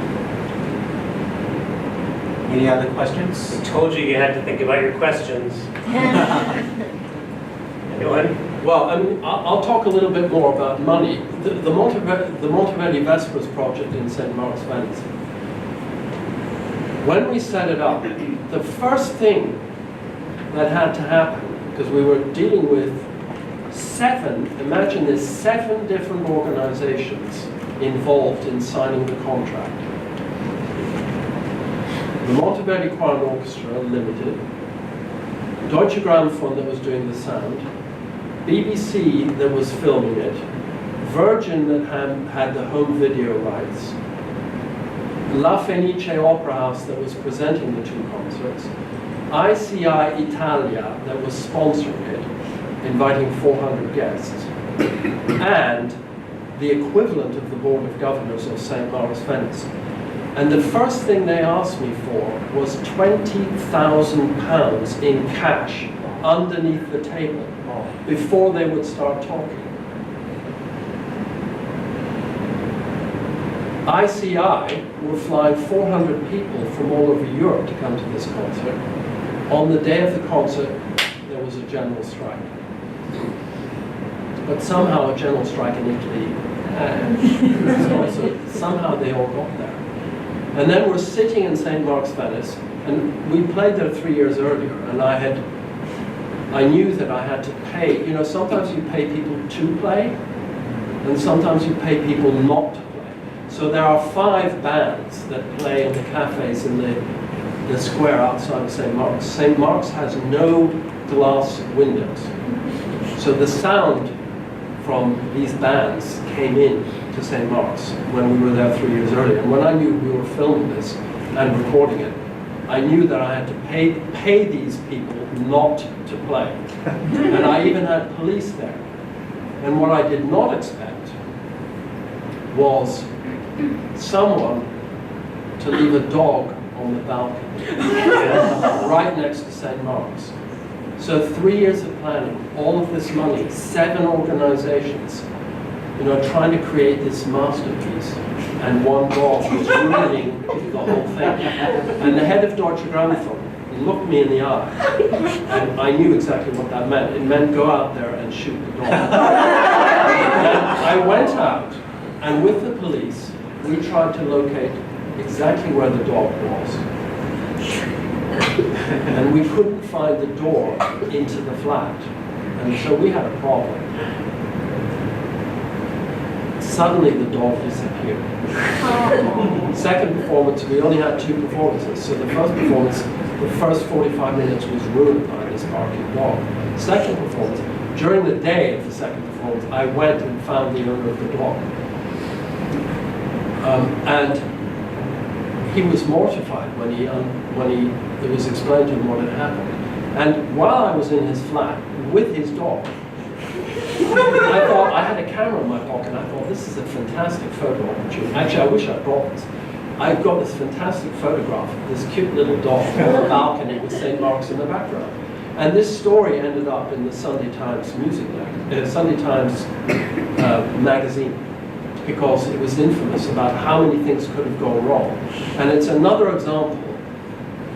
Any other questions? I told you had to think about your questions. Anyone? Well, I'll talk a little bit more about money. The Monteverdi Vespers project in St. Mark's, Venice, when we set it up, the first thing that had to happen, because we were dealing with imagine there's 7 different organizations involved in signing the contract. The Monteverdi Choir and Orchestra Limited, Deutsche Grammophon that was doing the sound, BBC that was filming it, Virgin that had the home video rights, La Fenice Opera House that was presenting the 2 concerts, ICI Italia that was sponsoring it, inviting 400 guests, and the equivalent of the Board of Governors of St. Maurice Venice. And the first thing they asked me for was £20,000 in cash underneath the table before they would start talking. ICI were flying 400 people from all over Europe to come to this concert. On the day of the concert, there was a general strike. But somehow a general strike in Italy, so somehow they all got there. And then we're sitting in St. Mark's, Venice, and we played there 3 years earlier, and I knew that I had to pay. You know, sometimes you pay people to play, and sometimes you pay people not to play. So there are 5 bands that play in the cafes in the square outside of St. Mark's. St. Mark's has no glass windows. So the sound from these bands came in to St. Mark's when we were there 3 years earlier. And when I knew we were filming this and recording it, I knew that I had to pay these people not to play. And I even had police there. And what I did not expect was someone to leave a dog on the balcony right next to St. Mark's. So 3 years of planning, all of this money, 7 organizations, you know, trying to create this masterpiece, and one dog was ruining the whole thing. And the head of Deutsche Grammophon looked me in the eye, and I knew exactly what that meant. It meant go out there and shoot the dog. And I went out, and with the police, we tried to locate exactly where the dog was. And we couldn't find the door into the flat. And so we had a problem. Suddenly the dog disappeared. Second performance, we only had 2 performances. So the first performance, the first 45 minutes was ruined by this barking dog. Second performance, during the day of the second performance, I went and found the owner of the dog. And he was mortified when it was explained to him what had happened. And while I was in his flat with his dog, I thought, I had a camera in my pocket, and I thought, this is a fantastic photo opportunity. Actually, I wish I'd brought this. I've got this fantastic photograph of this cute little dog on the balcony with St. Mark's in the background. And this story ended up in the Sunday Times magazine, because it was infamous about how many things could have gone wrong. And it's another example.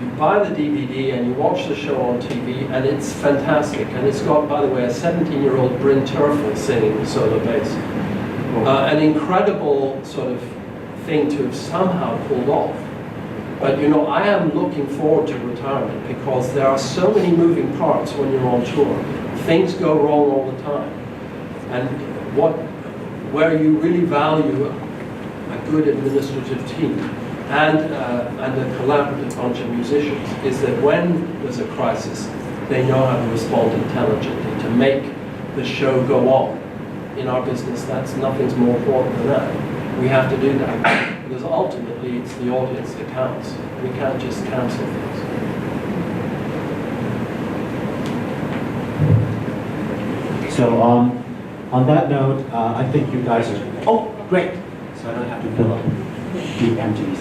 You buy the DVD and you watch the show on TV, and it's fantastic. And it's got, by the way, a 17-year-old Bryn Terfel singing solo bass. An incredible sort of thing to have somehow pulled off. But you know, I am looking forward to retirement, because there are so many moving parts when you're on tour. Things go wrong all the time. And where you really value a good administrative team and a collaborative bunch of musicians is that when there's a crisis, they know how to respond intelligently to make the show go on. In our business, nothing's more important than that. We have to do that, because ultimately it's the audience that counts. We can't just cancel things. So on that note, I think you guys are, oh, great. So I don't have to fill up the empties.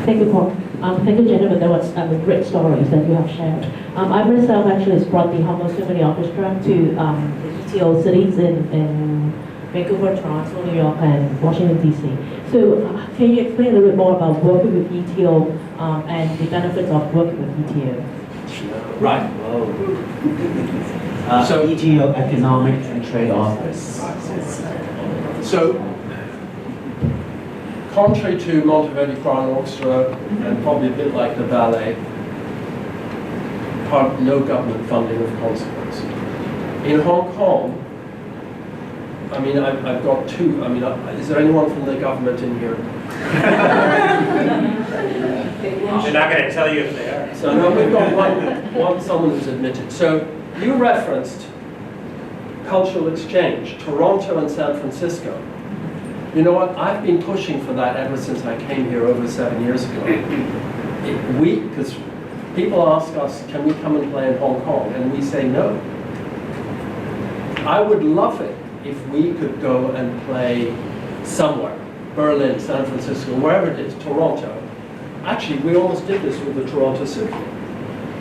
Thank you, Paul. Thank you, gentlemen. That was great stories that you have shared. I myself actually has brought the Hamburg Symphony Orchestra to the ETO cities in Vancouver, Toronto, New York, and Washington, D.C. So can you explain a little bit more about working with ETO and the benefits of working with ETO? Right. So ETO, Economic and Trade Office. So contrary to Monteverdi Choir and Orchestra, and probably a bit like the Ballet, no government funding of consequence. In Hong Kong, I mean, I've got two. I mean, is there anyone from the government in here? They're not going to tell you if they are. So no, we've got one someone who's admitted. So you referenced cultural exchange, Toronto and San Francisco. You know what? I've been pushing for that ever since I came here over 7 years ago. Because people ask us, can we come and play in Hong Kong? And we say no. I would love it if we could go and play somewhere, Berlin, San Francisco, wherever it is, Toronto. Actually, we almost did this with the Toronto Symphony.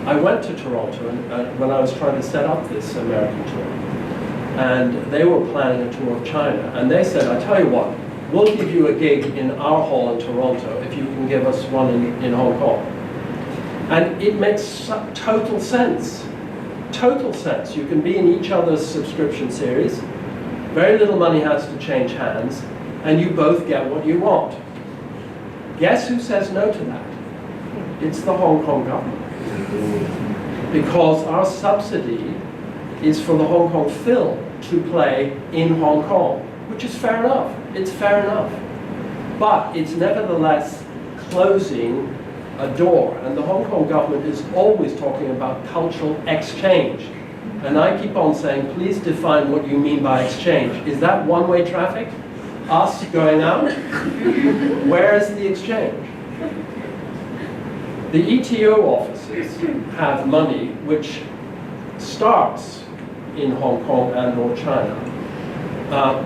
I went to Toronto when I was trying to set up this American tour. And they were planning a tour of China. And they said, I tell you what, we'll give you a gig in our hall in Toronto if you can give us one in Hong Kong. And it makes total sense. Total sense. You can be in each other's subscription series. Very little money has to change hands. And you both get what you want. Guess who says no to that? It's the Hong Kong government. Because our subsidy is for the Hong Kong film to play in Hong Kong, which is fair enough. It's fair enough. But it's nevertheless closing a door. And the Hong Kong government is always talking about cultural exchange. And I keep on saying, please define what you mean by exchange. Is that one-way traffic? Us going out? Where is the exchange? The ETO offices have money which starts in Hong Kong and or China,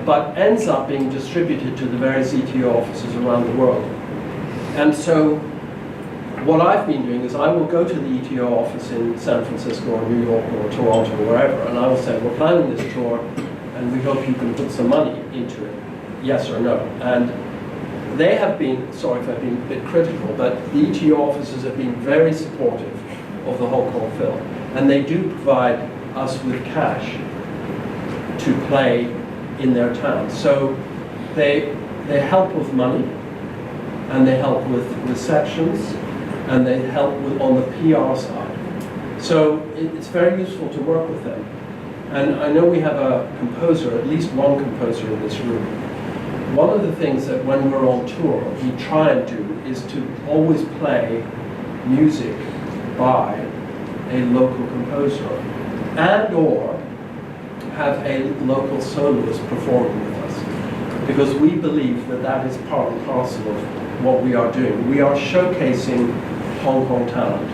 but ends up being distributed to the various ETO offices around the world. And so what I've been doing is I will go to the ETO office in San Francisco or New York or Toronto or wherever, and I will say, we're planning this tour, and we hope you can put some money into it, yes or no. And they have been, sorry if I've been a bit critical, but the ETO offices have been very supportive of the Hong Kong film. And they do provide us with cash to play in their town. So they help with money, and they help with receptions, and they help with on the PR side. So it's very useful to work with them. And I know we have a composer, at least one composer in this room. One of the things that when we're on tour, we try and do is to always play music by a local composer and or have a local soloist performing with us. Because we believe that that is part and parcel of what we are doing. We are showcasing Hong Kong talent.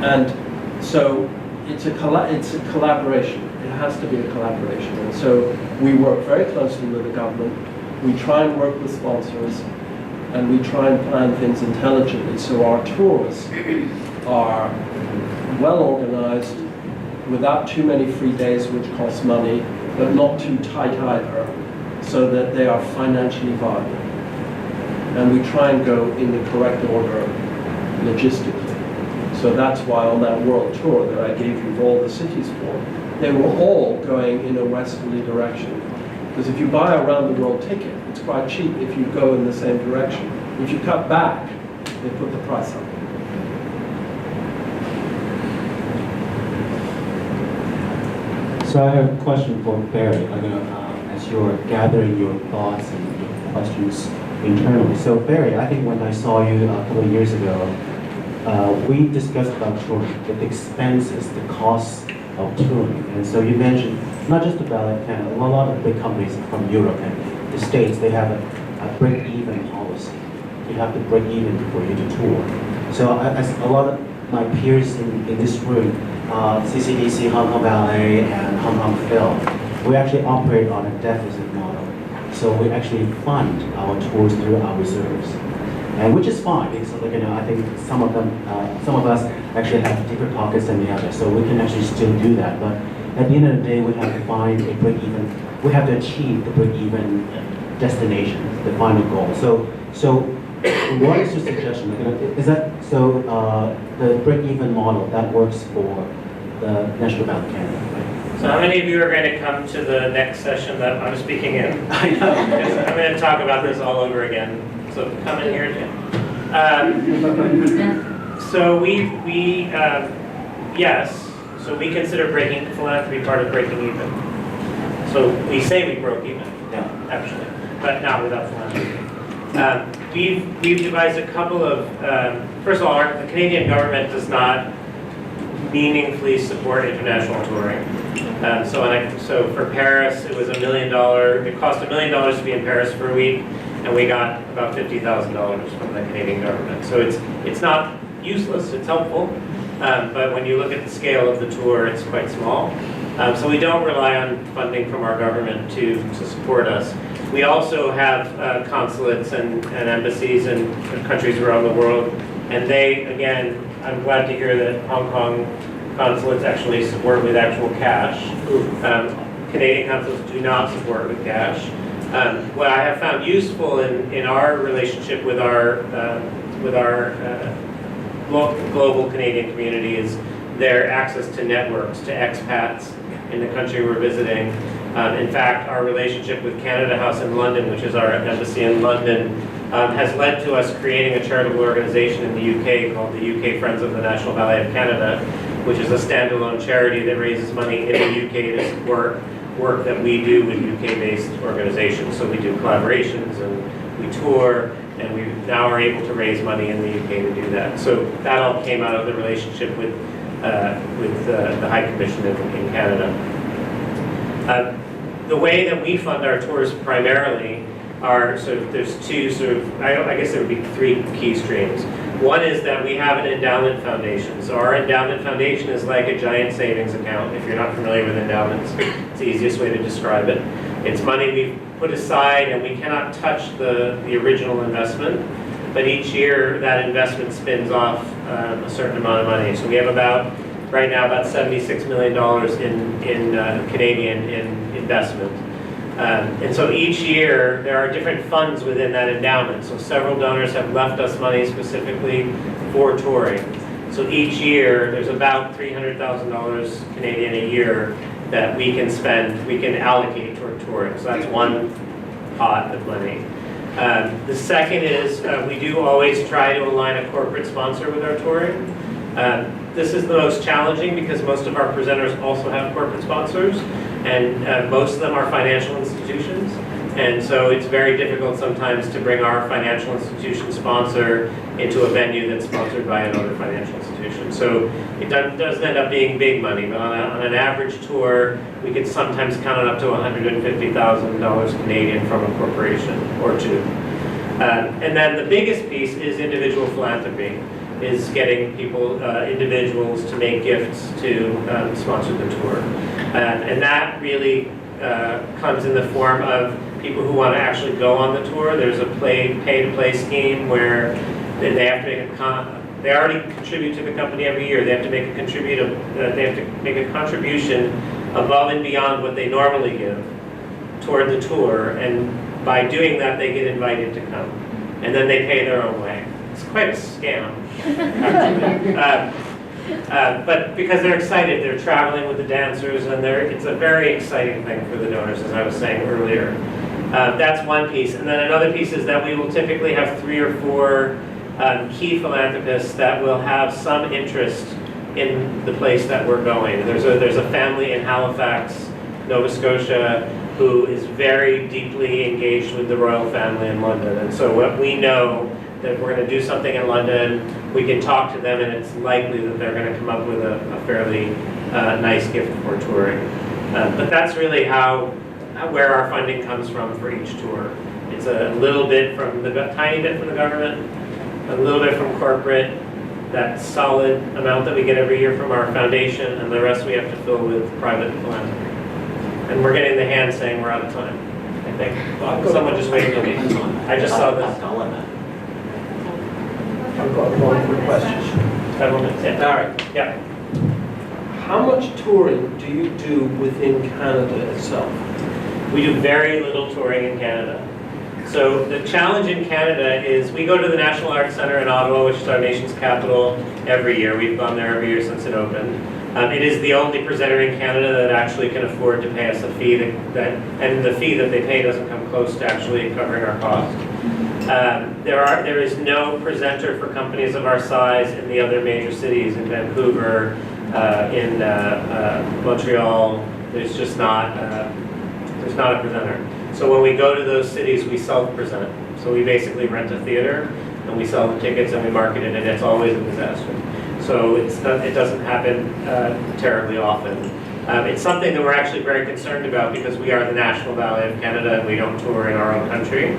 And so it's a collaboration. It has to be a collaboration. And so we work very closely with the government. We try and work with sponsors, and we try and plan things intelligently so our tours are well organized, without too many free days which cost money, but not too tight either, so that they are financially viable. And we try and go in the correct order logistically. So that's why on that world tour that I gave you all the cities for, they were all going in a westerly direction. Because if you buy a round the world ticket, it's quite cheap if you go in the same direction. If you cut back, they put the price up. So I have a question for Barry. As you're gathering your thoughts and your questions internally. So Barry, I think when I saw you a couple of years ago, we discussed about touring, the expenses, the costs of touring. And so you mentioned not just the Ballet Canada, a lot of big companies from Europe and the States, they have a break-even policy. You have to break even before you do tour. So as a lot of my peers in this room, CCDC, Hong Kong Ballet, and Hong Kong Film, we actually operate on a deficit model. So we actually fund our tours through our reserves. And which is fine because I think some of us actually have deeper pockets than the others, so we can actually still do that. But at the end of the day, we have to find a break-even. We have to achieve the break-even destination, the final goal. So what is your suggestion? Is that so? The break-even model that works for the National Ballet Canada, right? So how many of you are going to come to the next session that I'm speaking in? I know. I'm going to talk about this all over again. So come in here, Jim. So yes, so we consider philanthropy part of breaking even. So we say we broke even, Yeah. actually, but not without philanthropy. We've devised a couple of, first of all, the Canadian government does not meaningfully support international touring. So for Paris, it was $1 million. It cost $1 million to be in Paris for a week, and we got about $50,000 from the Canadian government. So it's not useless, it's helpful, but when you look at the scale of the tour, it's quite small. So we don't rely on funding from our government to support us. We also have consulates and embassies in countries around the world, and they, again, I'm glad to hear that Hong Kong consulates actually support with actual cash. Canadian consulates do not support with cash. What I have found useful in our relationship with our global Canadian community is their access to networks, to expats in the country we're visiting. In fact, our relationship with Canada House in London, which is our embassy in London, has led to us creating a charitable organization in the UK called the UK Friends of the National Ballet of Canada, which is a standalone charity that raises money in the UK to support work that we do with UK-based organizations. So we do collaborations and we tour, and we now are able to raise money in the UK to do that. So that all came out of the relationship with the High Commission in Canada. The way that we fund our tours primarily are there's two I guess there would be three key streams. One is that we have an endowment foundation. So our endowment foundation is like a giant savings account. If you're not familiar with endowments, it's the easiest way to describe it. It's money we've put aside, and we cannot touch the original investment, but each year that investment spins off a certain amount of money. So we have right now about $76 million in Canadian investment. And so each year there are different funds within that endowment. So several donors have left us money specifically for touring. So each year there's about $300,000 Canadian a year that we can allocate toward touring. So that's one pot of money. The second is we do always try to align a corporate sponsor with our touring. This is the most challenging because most of our presenters also have corporate sponsors, and most of them are financial institutions. And so it's very difficult sometimes to bring our financial institution sponsor into a venue that's sponsored by another financial institution. So it doesn't end up being big money, but on an average tour, we could sometimes count on up to $150,000 Canadian from a corporation or two. And then the biggest piece is individual philanthropy, is getting people, individuals to make gifts to sponsor the tour. And that really comes in the form of people who want to actually go on the tour. There's a pay-to-play scheme where they have to they already contribute to the company every year. They have to make a contribution above and beyond what they normally give toward the tour, and by doing that they get invited to come. And then they pay their own way. It's quite a scam, actually. But because they're excited, they're traveling with the dancers, and it's a very exciting thing for the donors, as I was saying earlier. That's one piece. And then another piece is that we will typically have 3 or 4 key philanthropists that will have some interest in the place that we're going. There's a family in Halifax, Nova Scotia, who is very deeply engaged with the royal family in London. And so what we know that if we're going to do something in London, we can talk to them, and it's likely that they're going to come up with a fairly nice gift for touring. But that's really where our funding comes from for each tour. It's a little bit from tiny bit from the government, a little bit from corporate, that solid amount that we get every year from our foundation, and the rest we have to fill with private philanthropy. And we're getting the hand saying we're out of time, I think. Someone just waited on me. I just saw this. I've got one quick question. Several minutes, yeah. Barry, Yeah. how much touring do you do within Canada itself? We do very little touring in Canada. So the challenge in Canada is we go to the National Arts Centre in Ottawa, which is our nation's capital, every year. We've gone there every year since it opened. It is the only presenter in Canada that actually can afford to pay us a fee and the fee that they pay doesn't come close to actually covering our cost. There is no presenter for companies of our size in the other major cities, in Vancouver, in Montreal. There's just not a presenter. So when we go to those cities, we self-present. So we basically rent a theater and we sell the tickets and we market it, and it's always a disaster. So it doesn't happen terribly often. It's something that we're actually very concerned about because we are the National Ballet of Canada and we don't tour in our own country.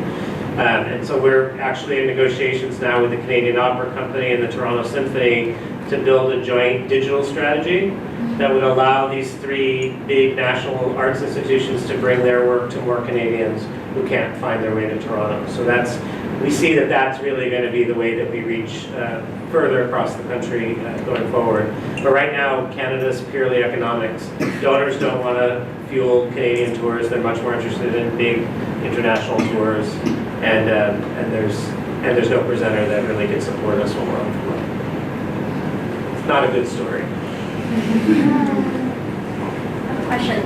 And so we're actually in negotiations now with the Canadian Opera Company and the Toronto Symphony to build a joint digital strategy that would allow these 3 big national arts institutions to bring their work to more Canadians who can't find their way to Toronto. So we see that that's really going to be the way that we reach further across the country going forward. But right now, Canada's purely economics. Donors don't want to fuel Canadian tours. They're much more interested in big international tours. And there's no presenter that really can support us when we're on tour. It's not a good story. Question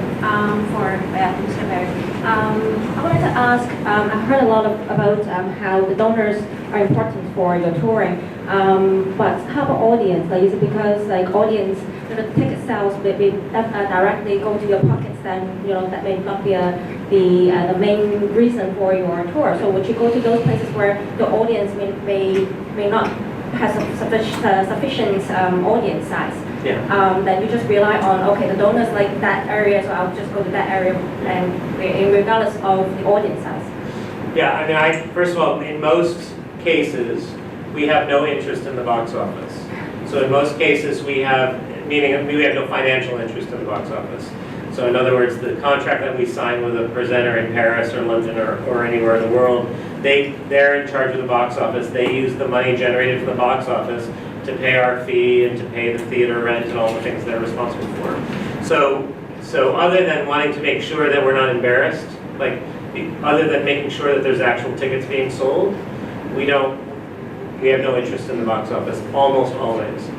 for Mr. Barry. I wanted to ask, I've heard a lot about how the donors are important for your touring, but how about audience? Like, is it because audience, the ticket sales maybe directly go to your pockets, then that may not be the main reason for your tour. So would you go to those places where the audience may not have sufficient audience size? Yeah. That you just rely on, okay, the donors like that area, so I'll just go to that area, and regardless of the audience size. Yeah, I mean, first of all, in most cases, we have no interest in the box office. So in most cases, meaning we have no financial interest in the box office. So in other words, the contract that we sign with a presenter in Paris or London or anywhere in the world, they're in charge of the box office. They use the money generated from the box office to pay our fee and to pay the theater rent and all the things they're responsible for. So other than wanting to make sure that we're not embarrassed, other than making sure that there's actual tickets being sold, we have no interest in the box office, almost always.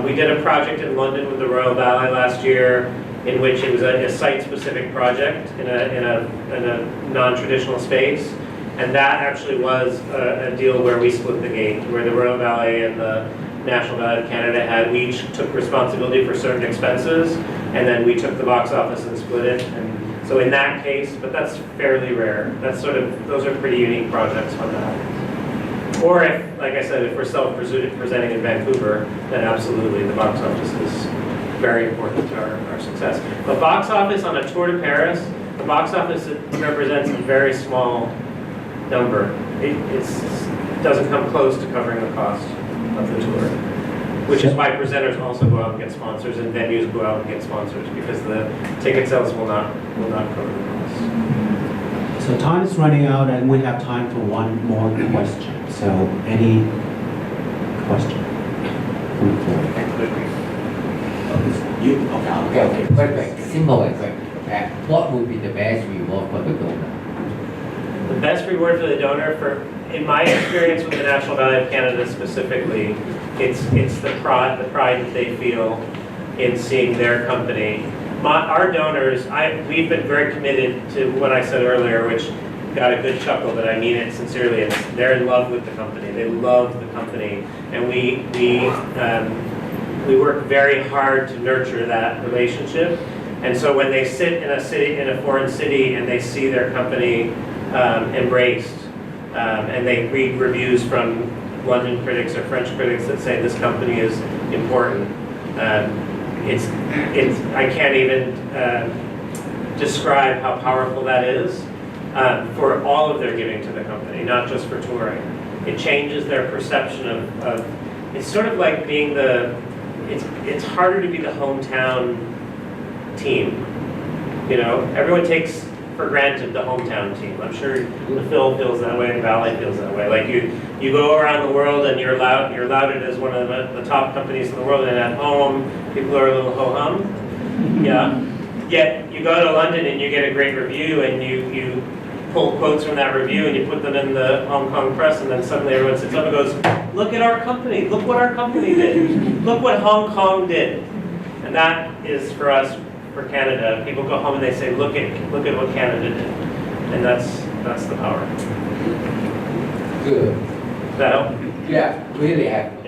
We did a project in London with the Royal Ballet last year in which it was a site-specific project in a non-traditional space. And that actually was a deal where we split the gate, where the Royal Ballet and the National Ballet of Canada we each took responsibility for certain expenses, and then we took the box office and split it. And so in that case, but that's fairly rare. Those are pretty unique projects when that happens. Or if, like I said, if we're self-presenting in Vancouver, then absolutely the box office is very important to our success. But box office on a tour to Paris, the box office represents a very small number. It doesn't come close to covering the cost of the tour, which is why presenters also go out and get sponsors and venues go out and get sponsors, because the ticket sales will not cover the cost. So time is running out and we have time for one more question. So any question? Okay, quick, simple and quick. What would be the best reward for the donor? The best reward for the donor, in my experience with the National Ballet of Canada specifically, it's the pride that they feel in seeing their company. Our donors, we've been very committed to what I said earlier, which got a good chuckle, but I mean it sincerely. They're in love with the company. They love the company, and we work very hard to nurture that relationship. And so when they sit in a foreign city, and they see their company embraced, and they read reviews from London critics or French critics that say this company is important, I can't even describe how powerful that is for all of their giving to the company, not just for touring. It changes their perception of it's sort of like being it's harder to be the hometown team. Everyone takes for granted the hometown team. I'm sure the Phil feels that way, the ballet feels that way. Like you go around the world and you're lauded as one of the top companies in the world, and at home people are a little ho-hum. Yeah. Yet you go to London and you get a great review, and you pull quotes from that review and you put them in the Hong Kong press, and then suddenly everyone sits up and goes, "Look at our company! Look what our company did! Look what Hong Kong did!" And that is for us, for Canada. People go home and they say, look at what Canada did. And that's the power. Good. Does that help? Yeah, really have